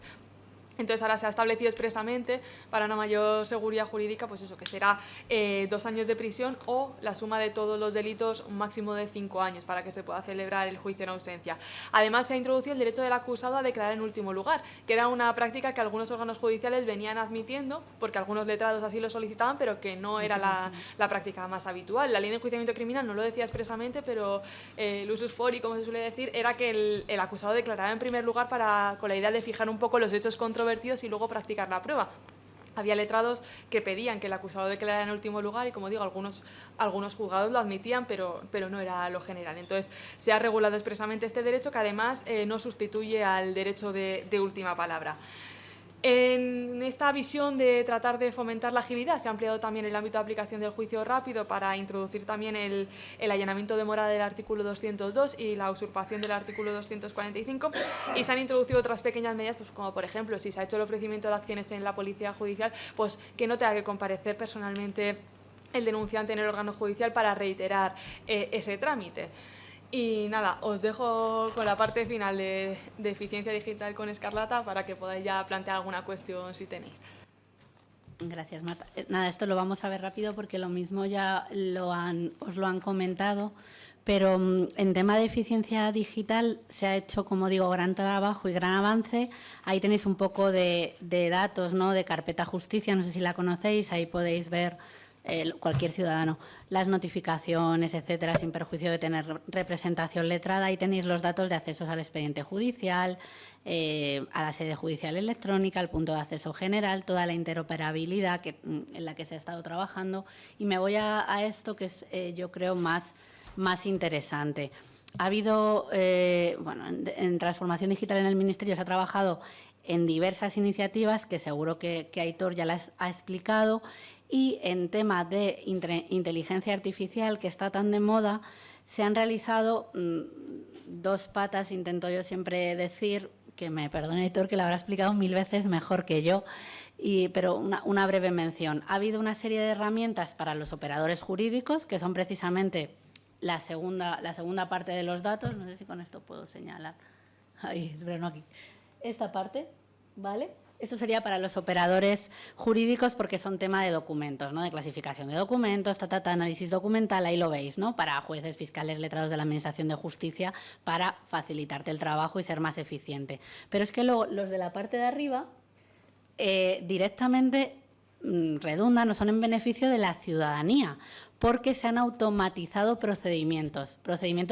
Entonces ahora se ha establecido expresamente, para una mayor seguridad jurídica, pues eso, que será 2 años de prisión o la suma de todos los delitos, un máximo de 5 años, para que se pueda celebrar el juicio en ausencia. Además, se ha introducido el derecho del acusado a declarar en último lugar, que era una práctica que algunos órganos judiciales venían admitiendo, porque algunos letrados así lo solicitaban, pero que no era la práctica más habitual. La Ley de Enjuiciamiento Criminal no lo decía expresamente, pero el usus fori, como se suele decir, era que el acusado declaraba en primer lugar con la idea de fijar un poco los hechos controvertidos y luego practicar la prueba. Había letrados que pedían que el acusado declarara en último lugar y, como digo, algunos juzgados lo admitían, pero no era lo general. Entonces, se ha regulado expresamente este derecho, que además no sustituye al derecho de última palabra. En esta visión de tratar de fomentar la agilidad, se ha ampliado también el ámbito de aplicación del juicio rápido para introducir también el allanamiento de morada del artículo 202 y la usurpación del artículo 245, y se han introducido otras pequeñas medidas, pues como por ejemplo, si se ha hecho el ofrecimiento de acciones en la policía judicial, pues que no tenga que comparecer personalmente el denunciante en el órgano judicial para reiterar ese trámite. Y nada, os dejo con la parte final de eficiencia digital con Escarlata para que podáis ya plantear alguna cuestión si tenéis. Gracias, Marta. Nada, esto lo vamos a ver rápido porque lo mismo ya os lo han comentado, pero en tema de eficiencia digital se ha hecho, como digo, gran trabajo y gran avance. Ahí tenéis un poco de datos, ¿no?, de Carpeta Justicia, no sé si la conocéis, ahí podéis ver cualquier ciudadano, las notificaciones, etcétera, sin perjuicio de tener representación letrada. Ahí tenéis los datos de accesos al expediente judicial, a la sede judicial electrónica, al punto de acceso general, toda la interoperabilidad en la que se ha estado trabajando. Y me voy a esto que es, yo creo, más interesante. Ha habido, en transformación digital en el Ministerio se ha trabajado en diversas iniciativas que seguro que Aitor ya las ha explicado, y en temas de inteligencia artificial, que está tan de moda, se han realizado 2 patas, intento yo siempre decir, que me perdone Aitor, que lo habrá explicado 1000 veces mejor que yo, pero una breve mención. Ha habido una serie de herramientas para los operadores jurídicos, que son precisamente la segunda parte de los datos. No sé si con esto puedo señalar. Ahí, pero no aquí. Esta parte, ¿vale? Esto sería para los operadores jurídicos porque son tema de documentos, ¿no? De clasificación de documentos, análisis documental, ahí lo veis, ¿no? Para jueces, fiscales, letrados de la Administración de Justicia, para facilitarte el trabajo y ser más eficiente. Pero es que luego los de la parte de arriba directamente redundan o son en beneficio de la ciudadanía, porque se han automatizado procedimientos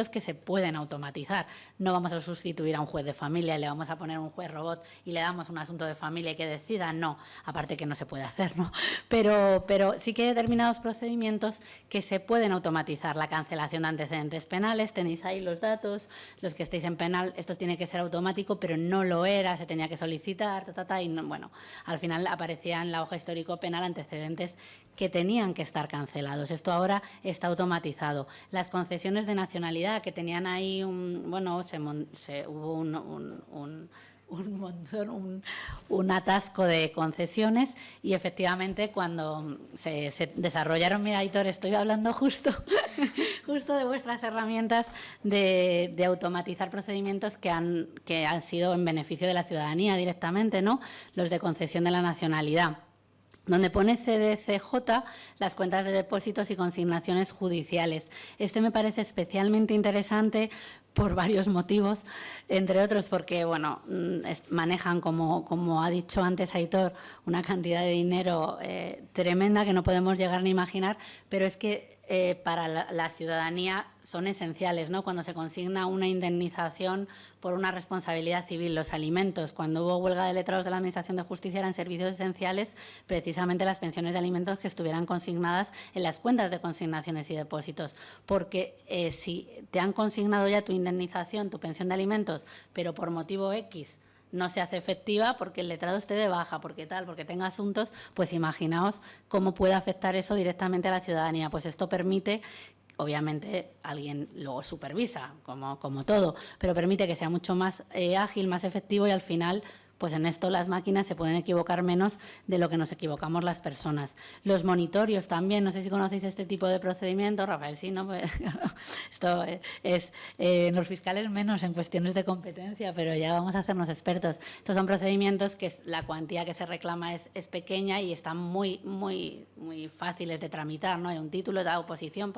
que se pueden automatizar. No vamos a sustituir a un juez de familia y le vamos a poner un juez robot y le damos un asunto de familia y que decida, no, aparte que no se puede hacer, ¿no? Pero sí que hay determinados procedimientos que se pueden automatizar. La cancelación de antecedentes penales, tenéis ahí los datos, los que estéis en penal, esto tiene que ser automático, pero no lo era, se tenía que solicitar, y no, bueno, al final aparecía en la hoja histórico penal antecedentes que tenían que estar cancelados. Esto ahora está automatizado. Las concesiones de nacionalidad que tenían ahí hubo un atasco de concesiones y efectivamente cuando se desarrollaron, mira Aitor, estoy hablando justo de vuestras herramientas de automatizar procedimientos que han sido en beneficio de la ciudadanía directamente, ¿no? Los de concesión de la nacionalidad, donde pone CDCJ, las cuentas de depósitos y consignaciones judiciales. Este me parece especialmente interesante por varios motivos, entre otros porque bueno, manejan, como ha dicho antes Aitor, una cantidad de dinero tremenda que no podemos llegar ni imaginar, pero es que para la ciudadanía son esenciales, ¿no? Cuando se consigna una indemnización por una responsabilidad civil, los alimentos, cuando hubo huelga de letrados de la Administración de Justicia, eran servicios esenciales, precisamente las pensiones de alimentos que estuvieran consignadas en las cuentas de consignaciones y depósitos, porque si te han consignado ya tu indemnización, tu pensión de alimentos, pero por motivo X no se hace efectiva porque el letrado esté de baja, porque tenga asuntos, pues imaginaos cómo puede afectar eso directamente a la ciudadanía. Pues esto permite, obviamente alguien lo supervisa, como todo, pero permite que sea mucho más ágil, más efectivo y al final, pues en esto las máquinas se pueden equivocar menos de lo que nos equivocamos las personas. Los monitorios también, no sé si conocéis este tipo de procedimientos, Rafael, sí, ¿no? Pues, esto es los fiscales menos en cuestiones de competencia, pero ya vamos a hacernos expertos. Estos son procedimientos que la cuantía que se reclama es pequeña y están muy fáciles de tramitar, ¿no? Hay un título, da oposición,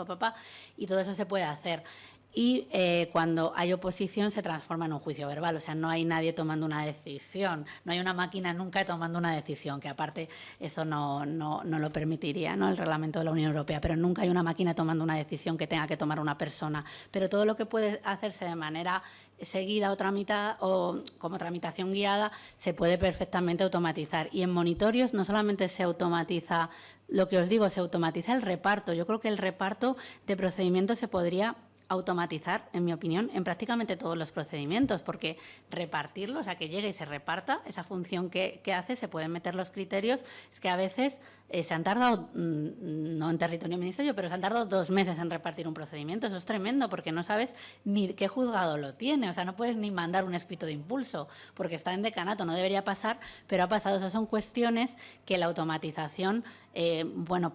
y todo eso se puede hacer. Y cuando hay oposición se transforma en un juicio verbal, o sea, no hay nadie tomando una decisión, no hay una máquina nunca tomando una decisión, que aparte eso no lo permitiría, ¿no? El reglamento de la Unión Europea, pero nunca hay una máquina tomando una decisión que tenga que tomar una persona. Pero todo lo que puede hacerse de manera seguida o tramitada o como tramitación guiada se puede perfectamente automatizar. Y en monitorios no solamente se automatiza, lo que os digo, se automatiza el reparto. Yo creo que el reparto de procedimientos se podría automatizar, en mi opinión, en prácticamente todos los procedimientos, porque repartirlo, o sea, que llegue y se reparta, esa función que hace, se pueden meter los criterios, es que a veces se han tardado, no en territorio ministerio, pero se han tardado 2 meses en repartir un procedimiento. Eso es tremendo, porque no sabes ni qué juzgado lo tiene, o sea, no puedes ni mandar un escrito de impulso, porque está en decanato, no debería pasar, pero ha pasado. Esas son cuestiones que la automatización,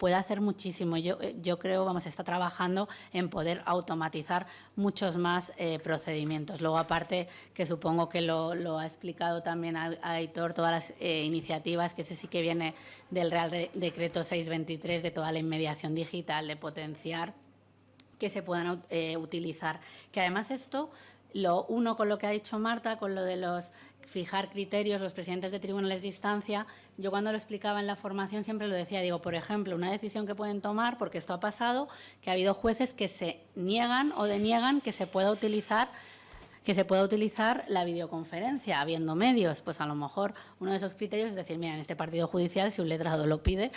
puede hacer muchísimo. Yo creo, se está trabajando en poder automatizar muchos más procedimientos. Luego, aparte, que supongo que lo ha explicado también a Aitor, todas las iniciativas, que ese sí que viene del Real Decreto 623, de toda la inmediación digital, de potenciar que se puedan utilizar. Que además esto, con lo que ha dicho Marta, con lo de los fijar criterios, los presidentes de tribunales de instancia, yo cuando lo explicaba en la formación siempre lo decía, digo, por ejemplo, una decisión que pueden tomar, porque esto ha pasado, que ha habido jueces que se niegan o deniegan que se pueda utilizar que se pueda utilizar la videoconferencia, habiendo medios. Pues a lo mejor uno de esos criterios es decir, mira, en este partido judicial, si un letrado lo pide,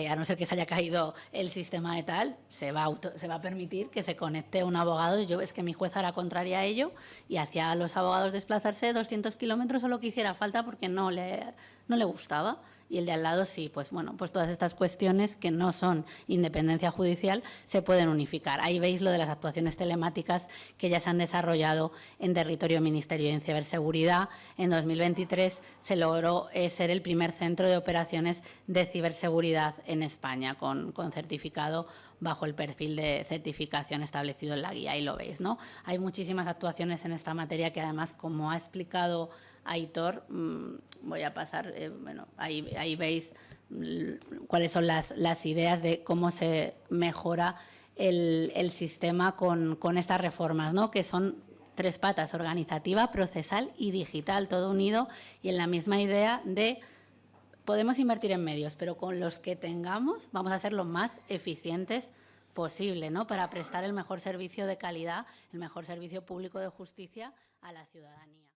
a no ser que se haya caído el sistema de tal, se va a permitir que se conecte un abogado. Yo es que mi jueza era contraria a ello y hacía a los abogados desplazarse 200 kilómetros o lo que hiciera falta porque no le gustaba. Y el de al lado sí, pues bueno, pues todas estas cuestiones que no son independencia judicial se pueden unificar. Ahí veis lo de las actuaciones telemáticas que ya se han desarrollado en territorio Ministerio de Ciberseguridad. En 2023 se logró ser el primer centro de operaciones de ciberseguridad en España con certificado bajo el perfil de certificación establecido en la guía. Ahí lo veis, ¿no? Hay muchísimas actuaciones en esta materia que además, como ha explicado Aitor, voy a pasar, bueno, ahí veis cuáles son las ideas de cómo se mejora el sistema con estas reformas, ¿no? Que son 3 patas: organizativa, procesal y digital, todo unido y en la misma idea de podemos invertir en medios, pero con los que tengamos vamos a ser lo más eficientes posible, ¿no? Para prestar el mejor servicio de calidad, el mejor servicio público de justicia a la ciudadanía.